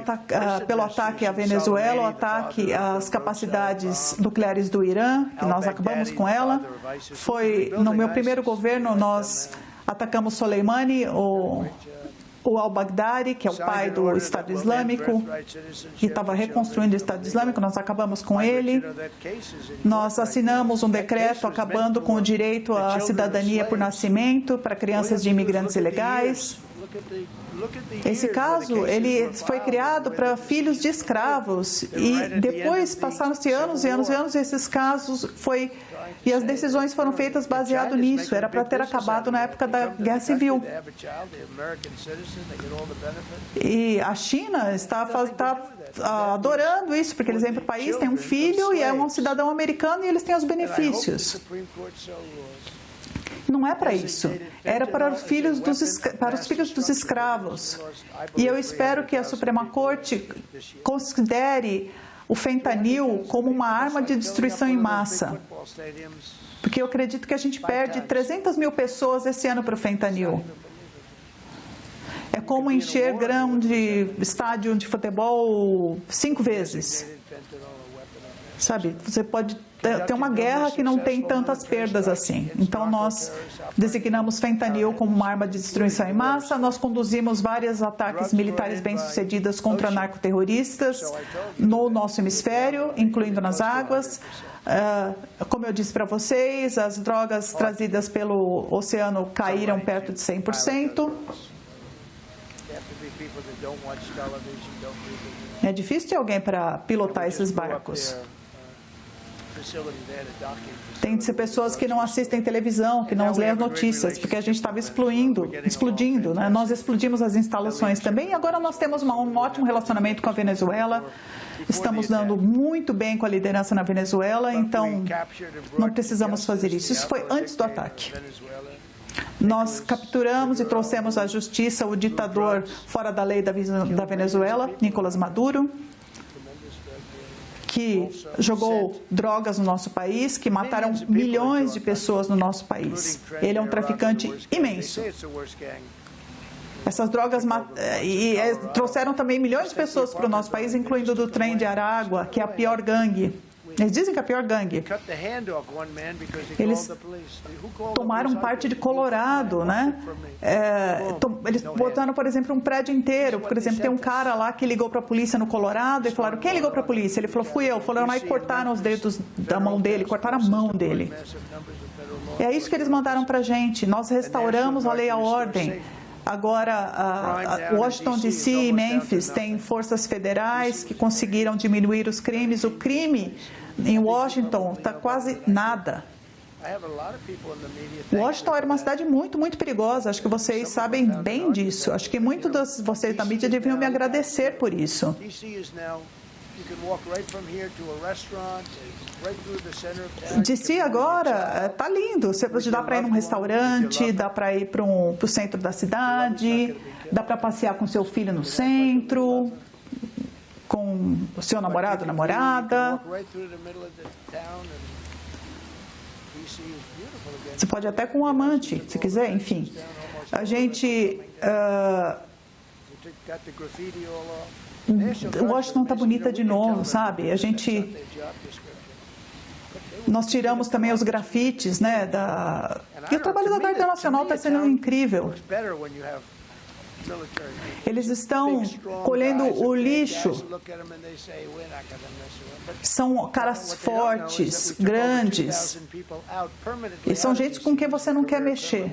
pelo ataque à Venezuela, o ataque às capacidades nucleares do Irã, que nós acabamos com ela. Foi no meu primeiro governo, nós atacamos Soleimani, o al-Baghdadi, que é o pai do Estado Islâmico, que estava reconstruindo o Estado Islâmico, nós acabamos com ele. Nós assinamos um decreto acabando com o direito à cidadania por nascimento para crianças de imigrantes ilegais. Esse caso, ele foi criado para filhos de escravos e depois passaram-se anos e anos e anos, esses casos e as decisões foram feitas baseado nisso. Era para ter acabado na época da Guerra Civil. E a China está adorando isso, porque eles vêm para o país, têm um filho e é um cidadão americano e eles têm os benefícios. Não é para isso. Era para os filhos dos escravos. E eu espero que a Suprema Corte considere o fentanil como uma arma de destruição em massa. Porque eu acredito que a gente perde 300 mil pessoas esse ano para o fentanil. É como encher grão de estádio de futebol 5 vezes. Sabe, você pode ter uma guerra que não tem tantas perdas assim. Então, nós designamos fentanil como uma arma de destruição em massa, nós conduzimos vários ataques militares bem-sucedidos contra narcoterroristas no nosso hemisfério, incluindo nas águas. Como eu disse para vocês, as drogas trazidas pelo oceano caíram perto de 100%. É difícil ter alguém para pilotar esses barcos. Tem de ser pessoas que não assistem televisão, que não leem as notícias, porque a gente estava explodindo, né? Nós explodimos as instalações também e agora nós temos um ótimo relacionamento com a Venezuela. Estamos dando muito bem com a liderança na Venezuela, então não precisamos fazer isso. Isso foi antes do ataque. Nós capturamos e trouxemos à justiça o ditador fora da lei da Venezuela, Nicolás Maduro, que jogou drogas no nosso país, que mataram milhões de pessoas no nosso país. Ele é um traficante imenso. Essas drogas trouxeram também milhões de pessoas para o nosso país, incluindo do trem de Aragua, que é a pior gangue. Eles dizem que é a pior gangue. Eles tomaram parte de Colorado, né? Eles botaram, por exemplo, um prédio inteiro. Por exemplo, tem um cara lá que ligou para a polícia no Colorado e falaram, quem ligou para a polícia? Ele falou, fui eu. Falaram lá e cortaram os dedos da mão dele, cortaram a mão dele. É isso que eles mandaram para a gente. Nós restauramos a lei e a ordem. Agora, Washington, D.C. e Memphis têm forças federais que conseguiram diminuir os crimes. O crime em Washington está quase nada. Washington era uma cidade muito, muito perigosa. Acho que vocês sabem bem disso. Acho que muitos de vocês da mídia deviam me agradecer por isso. DC agora está lindo. Dá para ir num restaurante, dá para ir para o centro da cidade, dá para passear com seu filho no centro, com o seu namorado, namorada. Você pode até com um amante, se quiser, enfim. A gente... Washington está bonita de novo, sabe? Nós tiramos também os grafites, né? E o trabalho da Guarda Nacional está sendo incrível. Eles estão colhendo o lixo. São caras fortes, grandes. E são gente com quem você não quer mexer.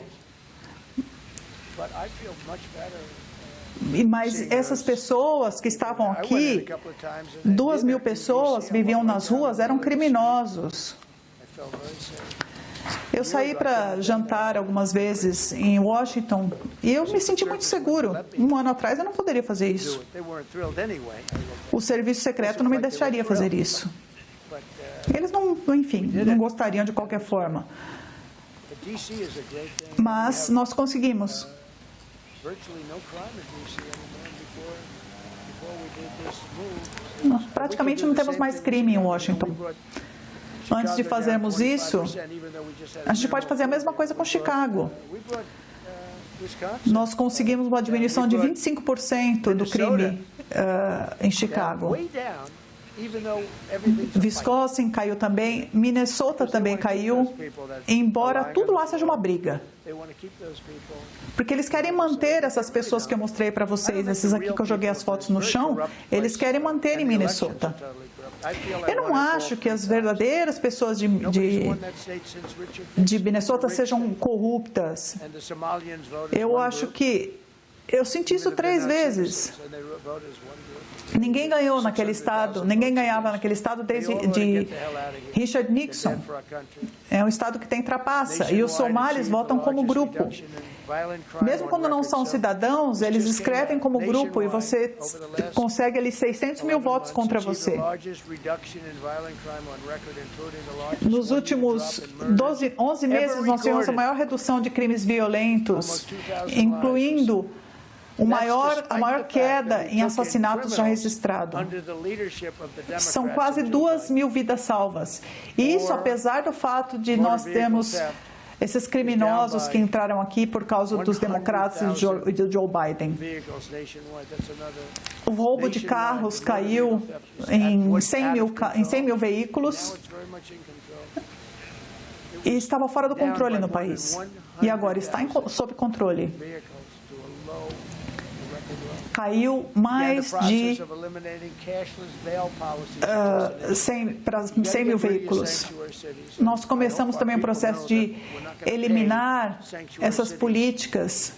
Mas essas pessoas que estavam aqui, 2.000 pessoas viviam nas ruas, eram criminosos. Eu saí para jantar algumas vezes em Washington e eu me senti muito seguro. Um ano atrás eu não poderia fazer isso. O serviço secreto não me deixaria fazer isso. Eles não, enfim, não gostariam de qualquer forma. Mas nós conseguimos. Nós praticamente não temos mais crime em Washington. Antes de fazermos isso, a gente pode fazer a mesma coisa com Chicago. Nós conseguimos uma diminuição de 25% do crime em Chicago. Wisconsin caiu também, Minnesota também caiu, embora tudo lá seja uma briga. Porque eles querem manter essas pessoas que eu mostrei para vocês, esses aqui que eu joguei as fotos no chão, eles querem manter em Minnesota. Eu não acho que as verdadeiras pessoas de Minnesota sejam corruptas. Eu acho que eu senti isso 3 vezes. Ninguém ganhou naquele estado, ninguém ganhava naquele estado desde Richard Nixon. É um estado que tem trapaça e os somalis votam como grupo. Mesmo quando não são cidadãos, eles escrevem como grupo e você consegue ali 600 mil votos contra você. Nos últimos 11 meses, nós tivemos a maior redução de crimes violentos, incluindo a maior queda em assassinatos já registrados. São quase 2.000 vidas salvas. E isso apesar do fato de nós termos esses criminosos que entraram aqui por causa dos democratas e do Joe Biden. O roubo de carros caiu em 100 mil veículos e estava fora do controle no país. E agora está sob controle. Caiu mais de 100 mil veículos. Nós começamos também o processo de eliminar essas políticas,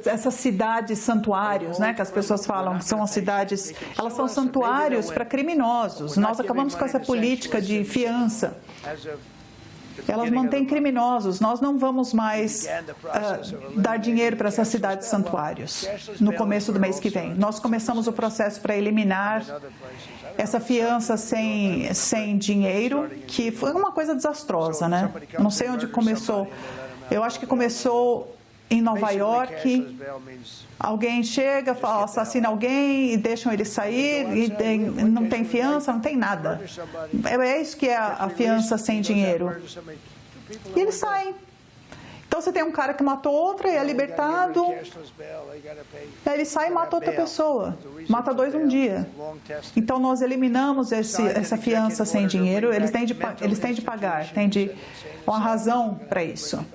essas cidades santuários, né, que as pessoas falam que são as cidades, elas são santuários para criminosos. Nós acabamos com essa política de fiança. Elas mantêm criminosos. Nós não vamos mais dar dinheiro para essas cidades santuários no começo do mês que vem. Nós começamos o processo para eliminar essa fiança sem dinheiro, que foi uma coisa desastrosa, né? Não sei onde começou. Eu acho que começou em Nova York. Alguém chega, assassina alguém e deixam ele sair, e não tem fiança, não tem nada. É isso que é a fiança sem dinheiro. E eles saem. Então você tem um cara que matou outra e é libertado. Aí ele sai e mata outra pessoa. Mata 2 um dia. Então nós eliminamos essa fiança sem dinheiro. Eles têm de pagar, tem uma razão para isso.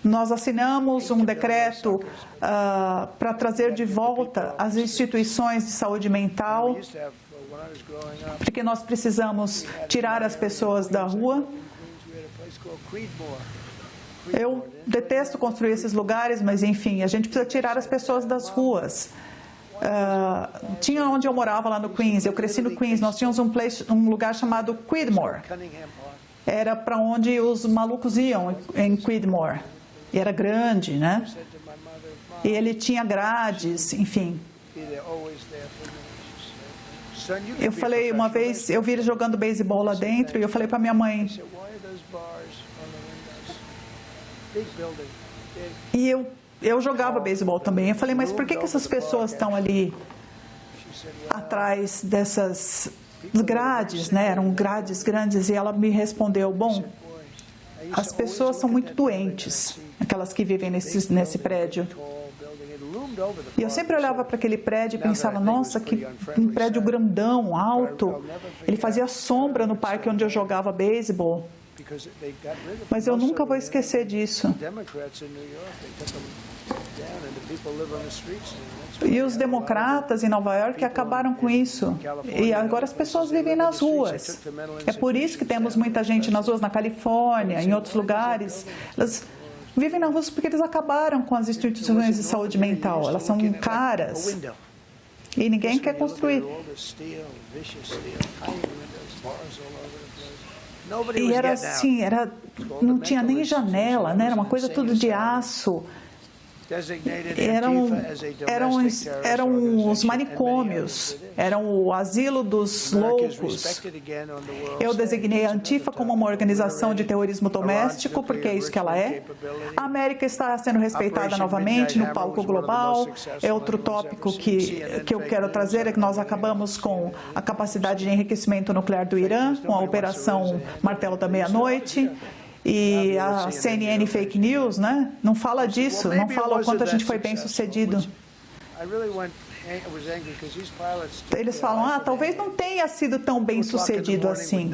Nós assinamos um decreto para trazer de volta as instituições de saúde mental, porque nós precisamos tirar as pessoas da rua. Eu detesto construir esses lugares, mas enfim, a gente precisa tirar as pessoas das ruas. Tinha onde eu morava lá no Queens, eu cresci no Queens, nós tínhamos um lugar chamado Quidmore. Era para onde os malucos iam, em Quidmore. E era grande, né? E ele tinha grades, enfim. Eu falei, uma vez, eu vi ele jogando beisebol lá dentro e eu falei para minha mãe. E eu jogava beisebol também. Eu falei, mas por que essas pessoas estão ali atrás dessas grades, né? Eram grades grandes. E ela me respondeu, bom, as pessoas são muito doentes, aquelas que vivem nesse prédio. E eu sempre olhava para aquele prédio e pensava, nossa, que um prédio grandão, alto. Ele fazia sombra no parque onde eu jogava beisebol. Mas eu nunca vou esquecer disso. E os democratas em Nova York acabaram com isso. E agora as pessoas vivem nas ruas. É por isso que temos muita gente nas ruas, na Califórnia, em outros lugares. Elas vivem nas ruas porque eles acabaram com as instituições de saúde mental. Elas são caras. E ninguém quer construir. E era assim, não tinha nem janela, né? Era uma coisa tudo de aço. Eram os manicômios, eram o asilo dos loucos. Eu designei a Antifa como uma organização de terrorismo doméstico, porque é isso que ela é. A América está sendo respeitada novamente no palco global. É outro tópico que eu quero trazer, é que nós acabamos com a capacidade de enriquecimento nuclear do Irã, com a Operação Martelo da Meia-Noite. E a CNN Fake News, né? Não fala disso, não fala o quanto a gente foi bem sucedido. Eles falam, talvez não tenha sido tão bem sucedido assim.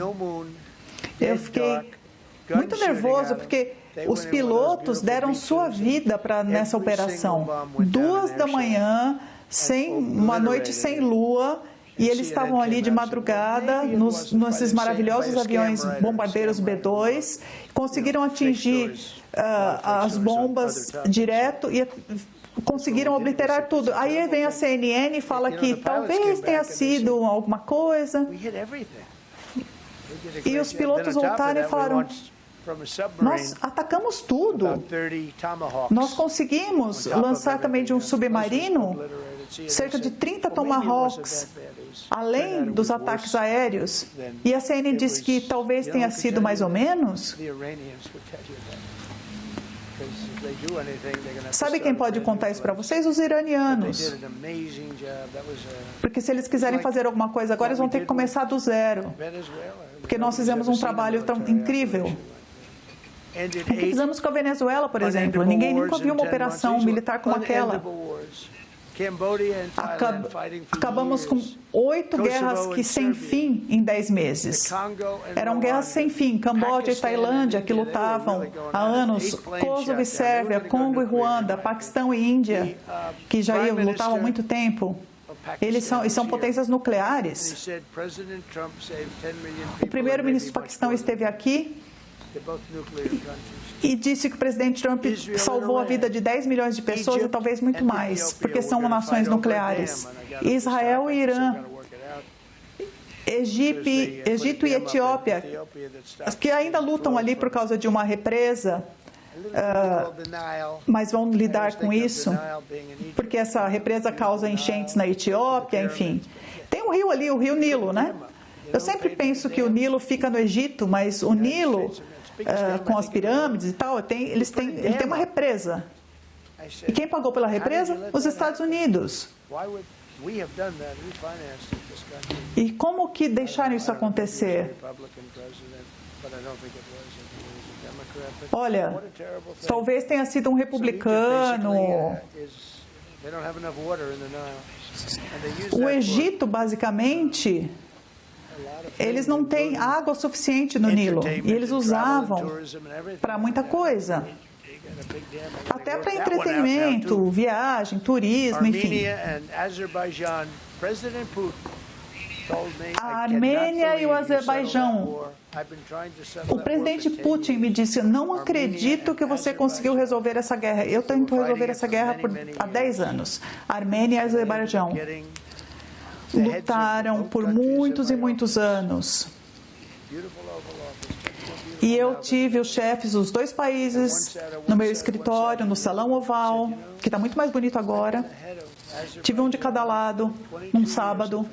Eu fiquei muito nervoso porque os pilotos deram sua vida nessa operação. 2 da manhã, uma noite sem lua, e eles estavam ali de madrugada, nesses maravilhosos aviões bombardeiros B-2, conseguiram atingir as bombas direto e conseguiram obliterar tudo. Aí vem a CNN e fala que talvez tenha sido alguma coisa. E os pilotos voltaram e falaram, nós atacamos tudo. Nós conseguimos lançar também de um submarino cerca de 30 Tomahawks, além dos ataques aéreos. E a CNN disse que talvez tenha sido mais ou menos. Sabe quem pode contar isso para vocês? Os iranianos. Porque se eles quiserem fazer alguma coisa agora, eles vão ter que começar do zero. Porque nós fizemos um trabalho tão incrível. O que fizemos com a Venezuela, por exemplo? Ninguém nunca viu uma operação militar como aquela. Acabamos com 8 guerras sem fim em 10 meses. Eram guerras sem fim. Camboja e Tailândia, que lutavam há anos. Kosovo e Sérvia, Congo e Ruanda, Paquistão e Índia, que já lutavam há muito tempo. Eles são potências nucleares. O primeiro-ministro do Paquistão esteve aqui e disse que o presidente Trump salvou a vida de 10 milhões de pessoas e talvez muito mais, porque são nações nucleares. Israel e Irã, Egito e Etiópia, que ainda lutam ali por causa de uma represa, mas vão lidar com isso, porque essa represa causa enchentes na Etiópia, enfim. Tem um rio ali, o rio Nilo, né? Eu sempre penso que o Nilo fica no Egito, mas o Nilo, com as pirâmides e tal, ele tem uma represa. E quem pagou pela represa? Os Estados Unidos. E como que deixaram isso acontecer? Olha, talvez tenha sido um republicano. O Egito, basicamente, eles não têm água suficiente no Nilo. E eles usavam para muita coisa. Até para entretenimento, viagem, turismo, enfim. A Armênia e o Azerbaijão. O presidente Putin me disse, não acredito que você conseguiu resolver essa guerra. Eu tento resolver essa guerra há 10 anos. A Armênia e o Azerbaijão lutaram por muitos e muitos anos. E eu tive os chefes dos 2 países no meu escritório, no Salão Oval, que está muito mais bonito agora. Tive um de cada lado, num sábado.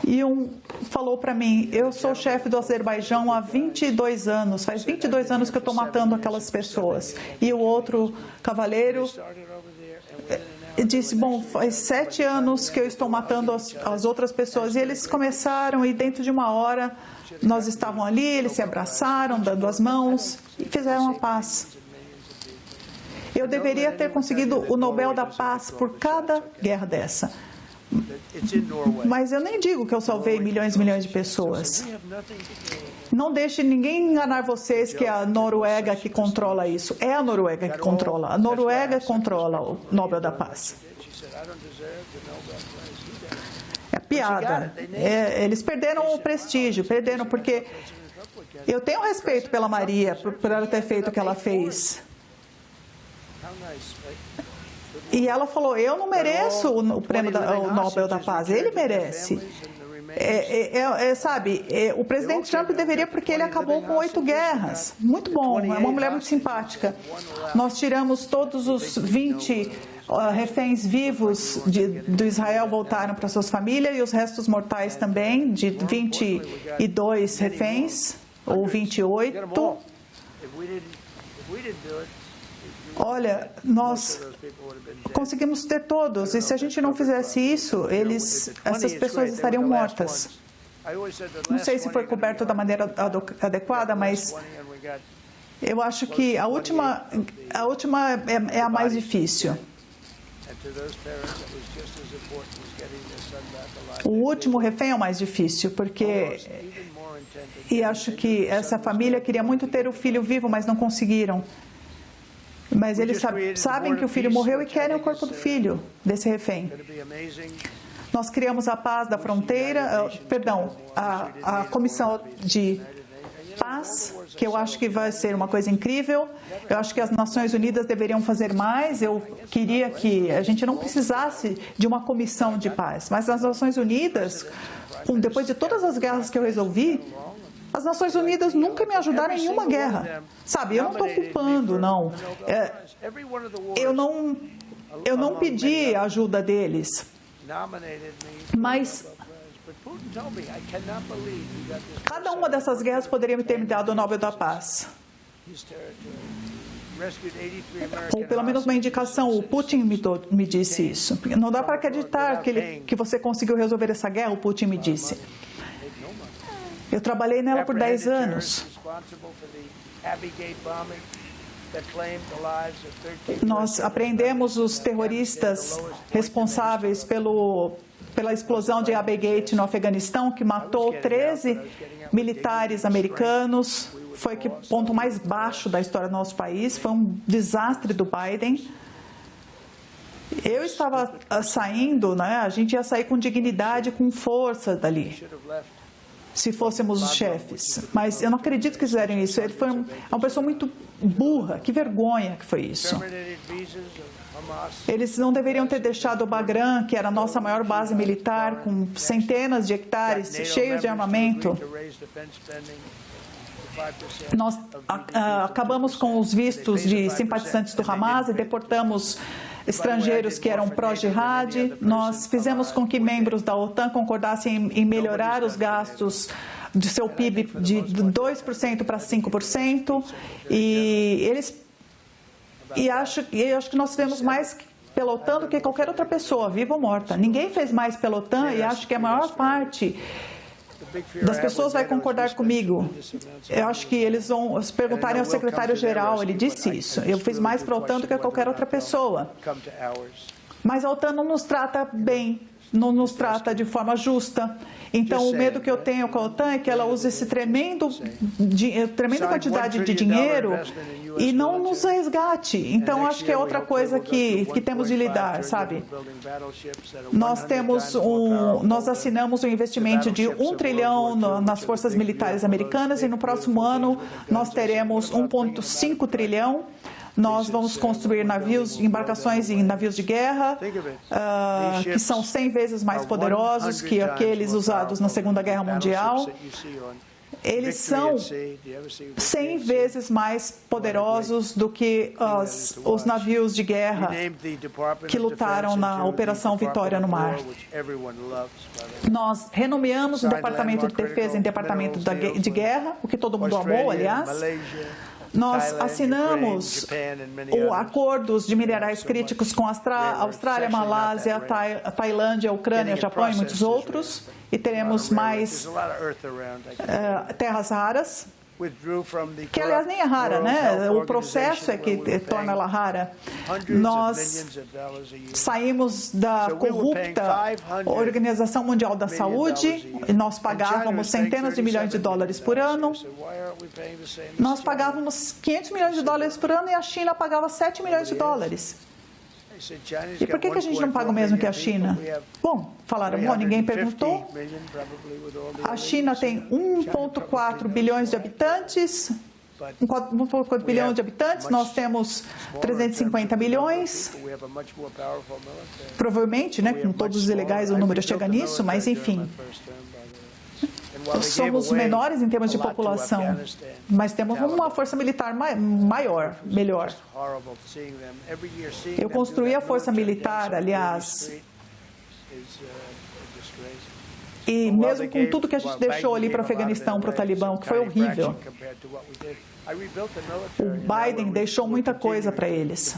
E um falou para mim, eu sou chefe do Azerbaijão há 22 anos, faz 22 anos que eu estou matando aquelas pessoas. E o outro cavaleiro disse, bom, faz 7 anos que eu estou matando as outras pessoas. E eles começaram e dentro de uma hora nós estávamos ali, eles se abraçaram, dando as mãos e fizeram a paz. Eu deveria ter conseguido o Nobel da Paz por cada guerra dessa. Mas eu nem digo que eu salvei milhões e milhões de pessoas. Não deixe ninguém enganar vocês que é a Noruega que controla isso. É a Noruega que controla. A Noruega controla o Nobel da Paz. É piada. Eles perderam o prestígio, perderam porque eu tenho respeito pela Maria por ela ter feito o que ela fez. E ela falou, eu não mereço o prêmio o Nobel da Paz, ele merece. O presidente Trump deveria porque ele acabou com 8 guerras. Muito bom, é uma mulher muito simpática. Nós tiramos todos os 20 reféns vivos do Israel, voltaram para suas famílias, e os restos mortais também, de 22 reféns, ou 28. Olha, nós conseguimos ter todos, e se a gente não fizesse isso, essas pessoas estariam mortas. Não sei se foi coberto da maneira adequada, mas Eu acho que a última é a mais difícil. O último refém é o mais difícil, porque... E acho que essa família queria muito ter o filho vivo, mas não conseguiram. Mas eles sabem que o filho morreu e querem o corpo do filho, desse refém. Nós criamos a paz da fronteira, a comissão de paz, que eu acho que vai ser uma coisa incrível. Eu acho que as Nações Unidas deveriam fazer mais. Eu queria que a gente não precisasse de uma comissão de paz, mas as Nações Unidas, depois de todas as guerras que eu resolvi, as Nações Unidas nunca me ajudaram em nenhuma guerra. Sabe, eu não estou culpando, não. Eu não pedi a ajuda deles. Mas cada uma dessas guerras poderia ter me dado o Nobel da Paz. Ou pelo menos uma indicação. O Putin me disse isso. Não dá para acreditar que você conseguiu resolver essa guerra, o Putin me disse. Eu trabalhei nela por 10 anos. Nós apreendemos os terroristas responsáveis pela explosão de Abbey Gate no Afeganistão, que matou 13 militares americanos. Foi o ponto mais baixo da história do nosso país. Foi um desastre do Biden. Eu estava saindo, né? A gente ia sair com dignidade, com força dali, se fôssemos os chefes. Mas eu não acredito que fizeram isso. Ele foi uma pessoa muito burra. Que vergonha que foi isso. Eles não deveriam ter deixado o Bagram, que era a nossa maior base militar, com centenas de hectares, cheios de armamento. Nós acabamos com os vistos de simpatizantes do Hamas e deportamos estrangeiros que eram pró-jihad. Nós fizemos com que membros da OTAN concordassem em melhorar os gastos de seu PIB de 2% para 5%. E acho que nós fizemos mais pela OTAN do que qualquer outra pessoa, viva ou morta. Ninguém fez mais pela OTAN e acho que a maior parte das pessoas vai concordar comigo. Eu acho que eles vão perguntarem ao secretário-geral, ele disse isso. Eu fiz mais para a OTAN do que qualquer outra pessoa. Mas a OTAN não nos trata bem, não nos trata de forma justa. Então, o medo que eu tenho com a OTAN é que ela use essa tremenda quantidade de dinheiro e não nos resgate. Então, acho que é outra coisa que temos de lidar, sabe? Nós assinamos um investimento de 1 trilhão nas forças militares americanas e no próximo ano nós teremos 1,5 trilhão. Nós vamos construir embarcações em navios de guerra, que são 100 vezes mais poderosos que aqueles usados na Segunda Guerra Mundial. Eles são 100 vezes mais poderosos do que os navios de guerra que lutaram na Operação Vitória no Mar. Nós renomeamos o Departamento de Defesa em Departamento de Guerra, o que todo mundo amou, aliás. Nós assinamos acordos de minerais críticos com a Austrália, Malásia, Tailândia, Ucrânia, Japão e muitos outros. E teremos mais terras raras, que aliás nem é rara, né? O processo é que torna ela rara. Nós saímos da corrupta Organização Mundial da Saúde, e nós pagávamos centenas de milhões de dólares por ano. Nós pagávamos 500 milhões de dólares por ano e a China pagava 7 milhões de dólares. E por que a gente não paga o mesmo que a China? Bom, falaram, ninguém perguntou. A China tem 1,4 bilhões de habitantes. 1,4 bilhão de habitantes, nós temos 350 milhões. Provavelmente, né, com todos os ilegais, o número chega nisso, mas enfim. Somos menores em termos de população, mas temos uma força militar melhor. Eu construí a força militar, aliás, e mesmo com tudo que a gente deixou ali para o Afeganistão, para o Talibã, que foi horrível, o Biden deixou muita coisa para eles.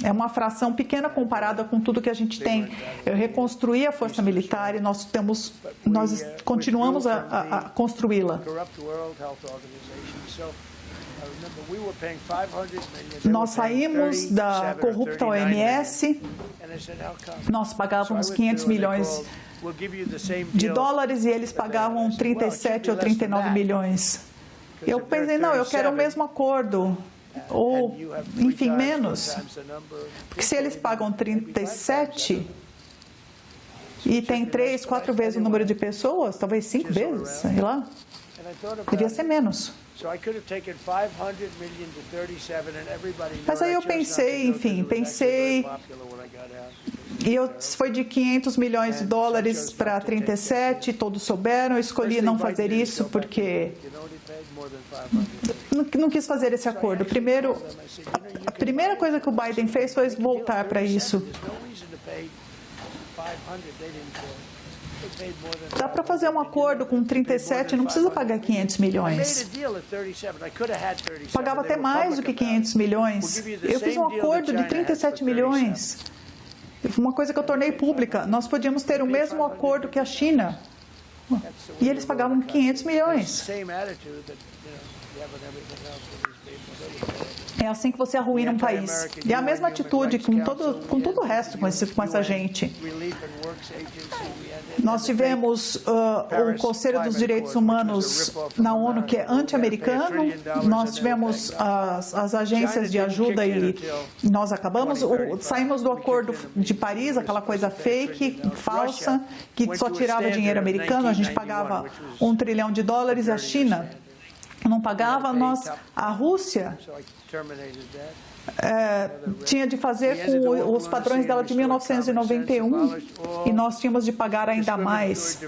É uma fração pequena comparada com tudo que a gente tem. Eu reconstruí a força militar e nós continuamos a construí-la. Nós saímos da corrupta OMS, nós pagávamos 500 milhões de dólares e eles pagavam 37 ou 39 milhões. Eu pensei, não, eu quero o mesmo acordo, ou, enfim, menos. Porque se eles pagam 37 e tem 3, 4 vezes o número de pessoas, talvez 5 vezes, sei lá, devia ser menos. Mas aí eu pensei, enfim, e foi de 500 milhões de dólares para 37, todos souberam, eu escolhi não fazer isso porque não quis fazer esse acordo. A primeira coisa que o Biden fez foi voltar para isso. Dá para fazer um acordo com 37, não precisa pagar 500 milhões. Pagava até mais do que 500 milhões. Eu fiz um acordo de 37 milhões. Uma coisa que eu tornei pública. Nós podíamos ter o mesmo acordo que a China. E eles pagavam 500 milhões. É assim que você arruína um país. E é a mesma atitude com todo o resto, com essa gente. Nós tivemos o Conselho dos Direitos Humanos na ONU, que é anti-americano. Nós tivemos as agências de ajuda e nós saímos do Acordo de Paris, aquela coisa fake, falsa, que só tirava dinheiro americano. A gente pagava $1 trilhão, a China não pagava, a Rússia tinha de fazer com os padrões dela de 1991 e nós tínhamos de pagar ainda mais.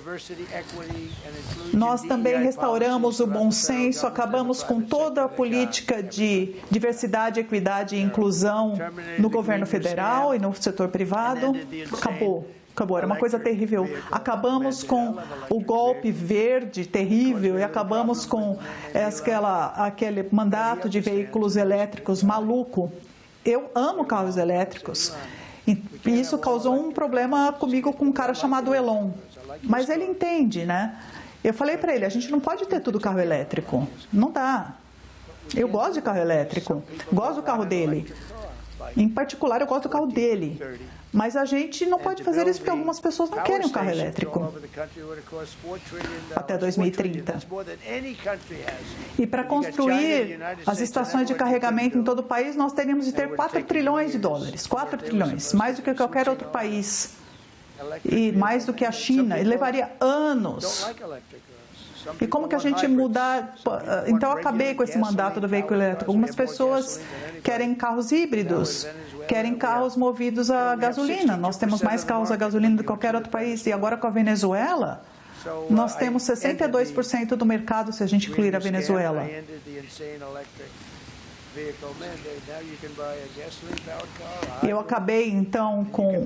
Nós também restauramos o bom senso, acabamos com toda a política de diversidade, equidade e inclusão no governo federal e no setor privado. Acabou, era uma coisa terrível. Acabamos com o golpe verde terrível e acabamos com aquele mandato de veículos elétricos maluco. Eu amo carros elétricos. E isso causou um problema comigo com um cara chamado Elon. Mas ele entende, né? Eu falei para ele, a gente não pode ter tudo carro elétrico. Não dá. Eu gosto de carro elétrico. Gosto do carro dele. Em particular, eu gosto do carro dele. Mas a gente não pode fazer isso porque algumas pessoas não querem um carro elétrico até 2030. E para construir as estações de carregamento em todo o país, nós teríamos de ter 4 trilhões de dólares. 4 trilhões, mais do que qualquer outro país. E mais do que a China. E levaria anos. E como que a gente mudar? Então, eu acabei com esse mandato do veículo elétrico. Algumas pessoas querem carros híbridos, querem carros movidos a gasolina. Nós temos mais carros a gasolina do que qualquer outro país. E agora com a Venezuela, nós temos 62% do mercado se a gente incluir a Venezuela. Eu acabei, então, com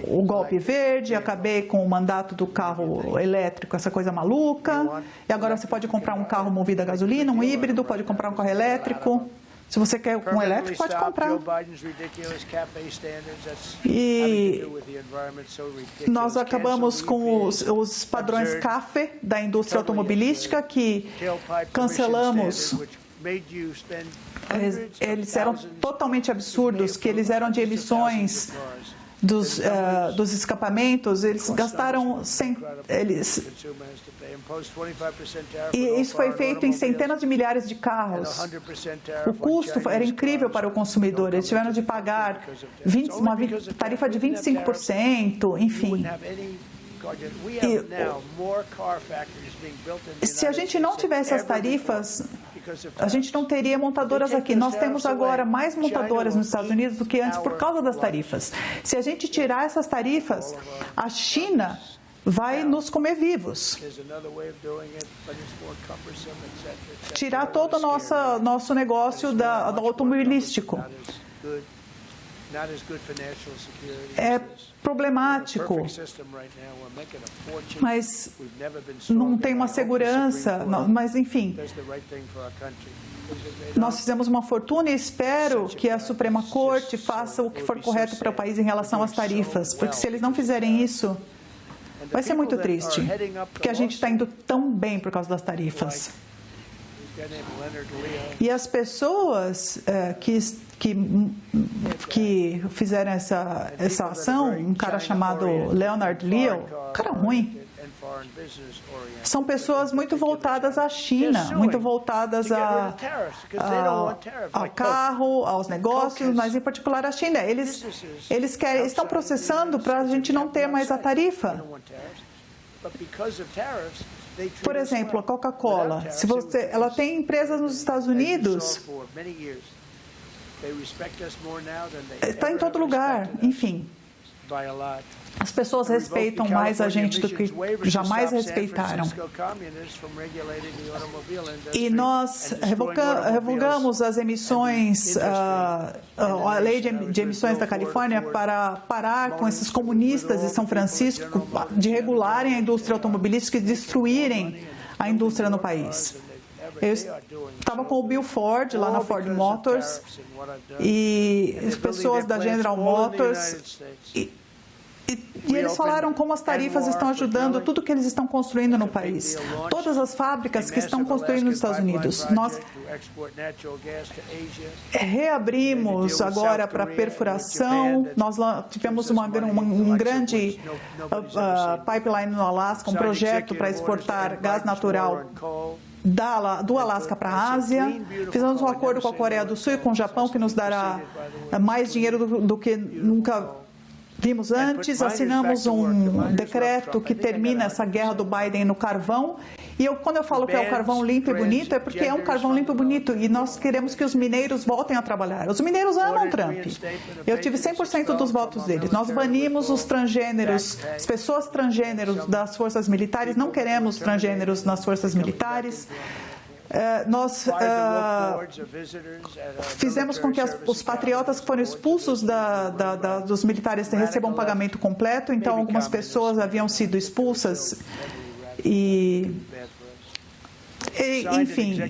o golpe verde, acabei com o mandato do carro elétrico, essa coisa maluca. E agora você pode comprar um carro movido a gasolina, um híbrido, pode comprar um carro elétrico. Se você quer um elétrico, pode comprar. E nós acabamos com os padrões CAFE da indústria automobilística, que cancelamos. Eles eram totalmente absurdos, que eles eram de emissões dos escapamentos, eles gastaram e isso foi feito em centenas de milhares de carros. O custo era incrível para o consumidor, eles tiveram de pagar uma tarifa de 25%, enfim. E se a gente não tivesse as tarifas, a gente não teria montadoras aqui. Nós temos agora mais montadoras nos Estados Unidos do que antes por causa das tarifas. Se a gente tirar essas tarifas, a China vai nos comer vivos. Tirar todo o nosso negócio do automobilístico. É problemático, mas não tem uma segurança, mas enfim, nós fizemos uma fortuna e espero que a Suprema Corte faça o que for correto para o país em relação às tarifas, porque se eles não fizerem isso, vai ser muito triste, porque a gente está indo tão bem por causa das tarifas. E as pessoas que fizeram essa ação, um cara chamado Leonard Leo, cara ruim, são pessoas muito voltadas à China, muito voltadas ao carro, aos negócios, mas em particular à China. Eles estão processando para a gente não ter mais a tarifa. Por exemplo, a Coca-Cola, ela tem empresas nos Estados Unidos, está em todo lugar, enfim. As pessoas respeitam mais a gente do que jamais respeitaram. E nós revogamos as emissões, a lei de emissões da Califórnia para parar com esses comunistas de São Francisco de regularem a indústria automobilística e destruírem a indústria no país. Eu estava com o Bill Ford lá na Ford Motors e as pessoas da General Motors e eles falaram como as tarifas estão ajudando tudo que eles estão construindo no país. Todas as fábricas que estão construindo nos Estados Unidos. Nós reabrimos agora para perfuração. Nós tivemos um grande pipeline no Alasca, um projeto para exportar gás natural do Alasca para a Ásia. Fizemos um acordo com a Coreia do Sul e com o Japão que nos dará mais dinheiro do que nunca vimos antes. Assinamos um decreto que termina essa guerra do Biden no carvão. E quando eu falo que é o carvão limpo e bonito, é porque é um carvão limpo e bonito. E nós queremos que os mineiros voltem a trabalhar. Os mineiros amam Trump. Eu tive 100% dos votos deles. Nós banimos os transgêneros, as pessoas transgêneros das forças militares. Não queremos transgêneros nas forças militares. Nós fizemos com que os patriotas que foram expulsos dos militares recebam um pagamento completo. Então, algumas pessoas haviam sido expulsas enfim,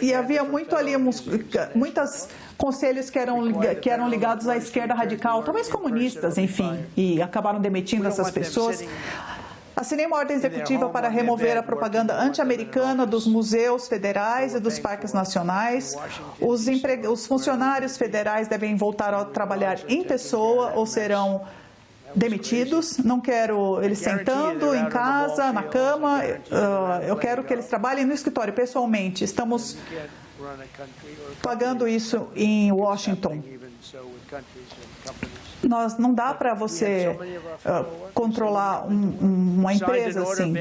e havia muito ali, muitos conselhos que eram ligados à esquerda radical, talvez comunistas, enfim, e acabaram demitindo essas pessoas. Assinei uma ordem executiva para remover a propaganda anti-americana dos museus federais e dos parques nacionais. Os funcionários federais devem voltar a trabalhar em pessoa ou serão demitidos. Não quero eles sentando em casa, na cama. Eu quero que eles trabalhem no escritório pessoalmente. Estamos pagando isso em Washington. Não dá para você controlar uma empresa assim.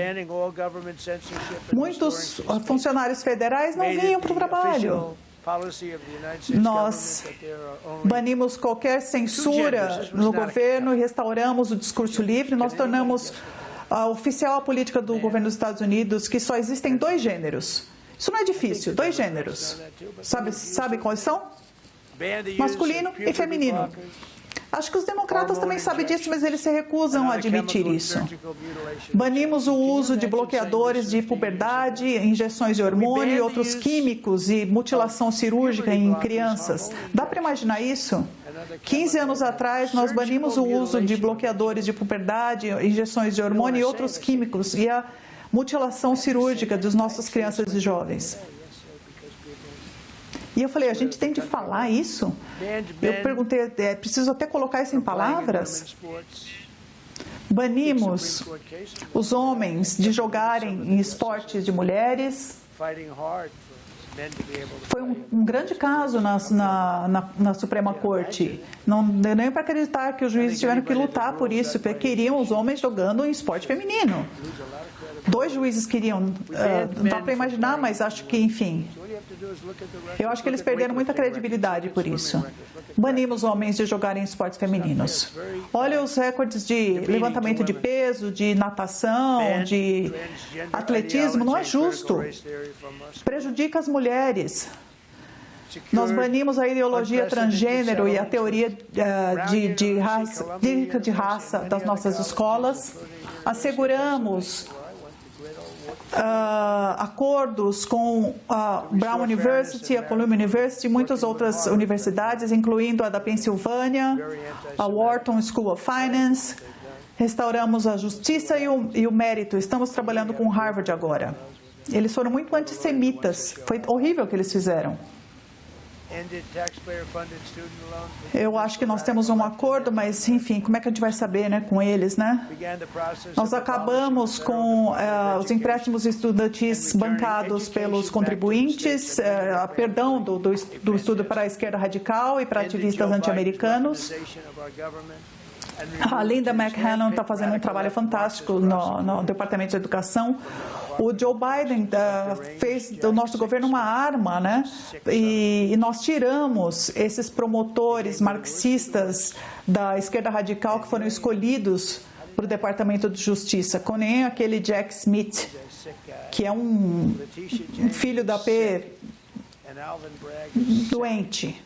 Muitos funcionários federais não vinham para o trabalho. Nós banimos qualquer censura no governo e restauramos o discurso livre. Nós tornamos oficial a política do governo dos Estados Unidos que só existem 2 gêneros. Isso não é difícil, 2 gêneros. Sabe quais são? Masculino e feminino. Acho que os democratas também sabem disso, mas eles se recusam a admitir isso. Banimos o uso de bloqueadores de puberdade, injeções de hormônio e outros químicos e mutilação cirúrgica em crianças. Dá para imaginar isso? 15 anos atrás, nós banimos o uso de bloqueadores de puberdade, injeções de hormônio e outros químicos e a mutilação cirúrgica das nossas crianças e jovens. E eu falei, a gente tem de falar isso? Eu perguntei, preciso até colocar isso em palavras? Banimos os homens de jogarem em esportes de mulheres. Foi um grande caso na Suprema Corte. Não deu nem para acreditar que os juízes tiveram que lutar por isso, porque queriam os homens jogando em esporte feminino. 2 juízes queriam, não dá para imaginar, mas acho que, enfim, eu acho que eles perderam muita credibilidade por isso. Banimos homens de jogarem em esportes femininos. Olha os recordes de levantamento de peso, de natação, de atletismo, não é justo. Prejudica as mulheres. Nós banimos a ideologia transgênero e a teoria de raça das nossas escolas. Asseguramos acordos com a Brown University, a Columbia University e muitas outras universidades, incluindo a da Pensilvânia, a Wharton School of Finance. Restauramos a justiça e o mérito. Estamos trabalhando com Harvard agora. Eles foram muito antissemitas. Foi horrível o que eles fizeram. Eu acho que nós temos um acordo, mas, enfim, como é que a gente vai saber, né, com eles, né? Nós acabamos com os empréstimos estudantis bancados pelos contribuintes, perdão, do estudo para a esquerda radical e para ativistas anti-americanos. A Linda McHennon está fazendo um trabalho fantástico no Departamento de Educação. O Joe Biden fez do nosso governo uma arma, né? E nós tiramos esses promotores marxistas da esquerda radical que foram escolhidos para o Departamento de Justiça, com nem aquele Jack Smith, que é um filho da P doente.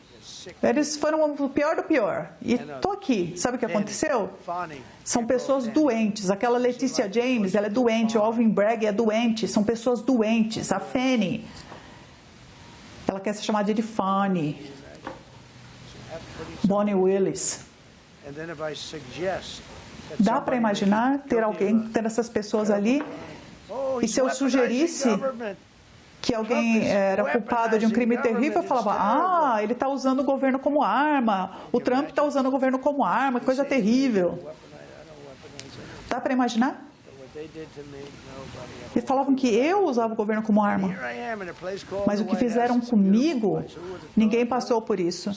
Eles foram o pior do pior. E estou aqui. Sabe o que aconteceu? São pessoas doentes. Aquela Leticia James, ela é doente. O Alvin Bragg é doente. São pessoas doentes. A Fanny, ela quer ser chamada de Fanny. Bonnie Willis. Dá para imaginar ter essas pessoas ali? E se eu sugerisse que alguém era culpado de um crime terrível, eu falava, ele está usando o governo como arma, o Trump está usando o governo como arma, que coisa terrível. Dá para imaginar? Eles falavam que eu usava o governo como arma. Mas o que fizeram comigo, ninguém passou por isso.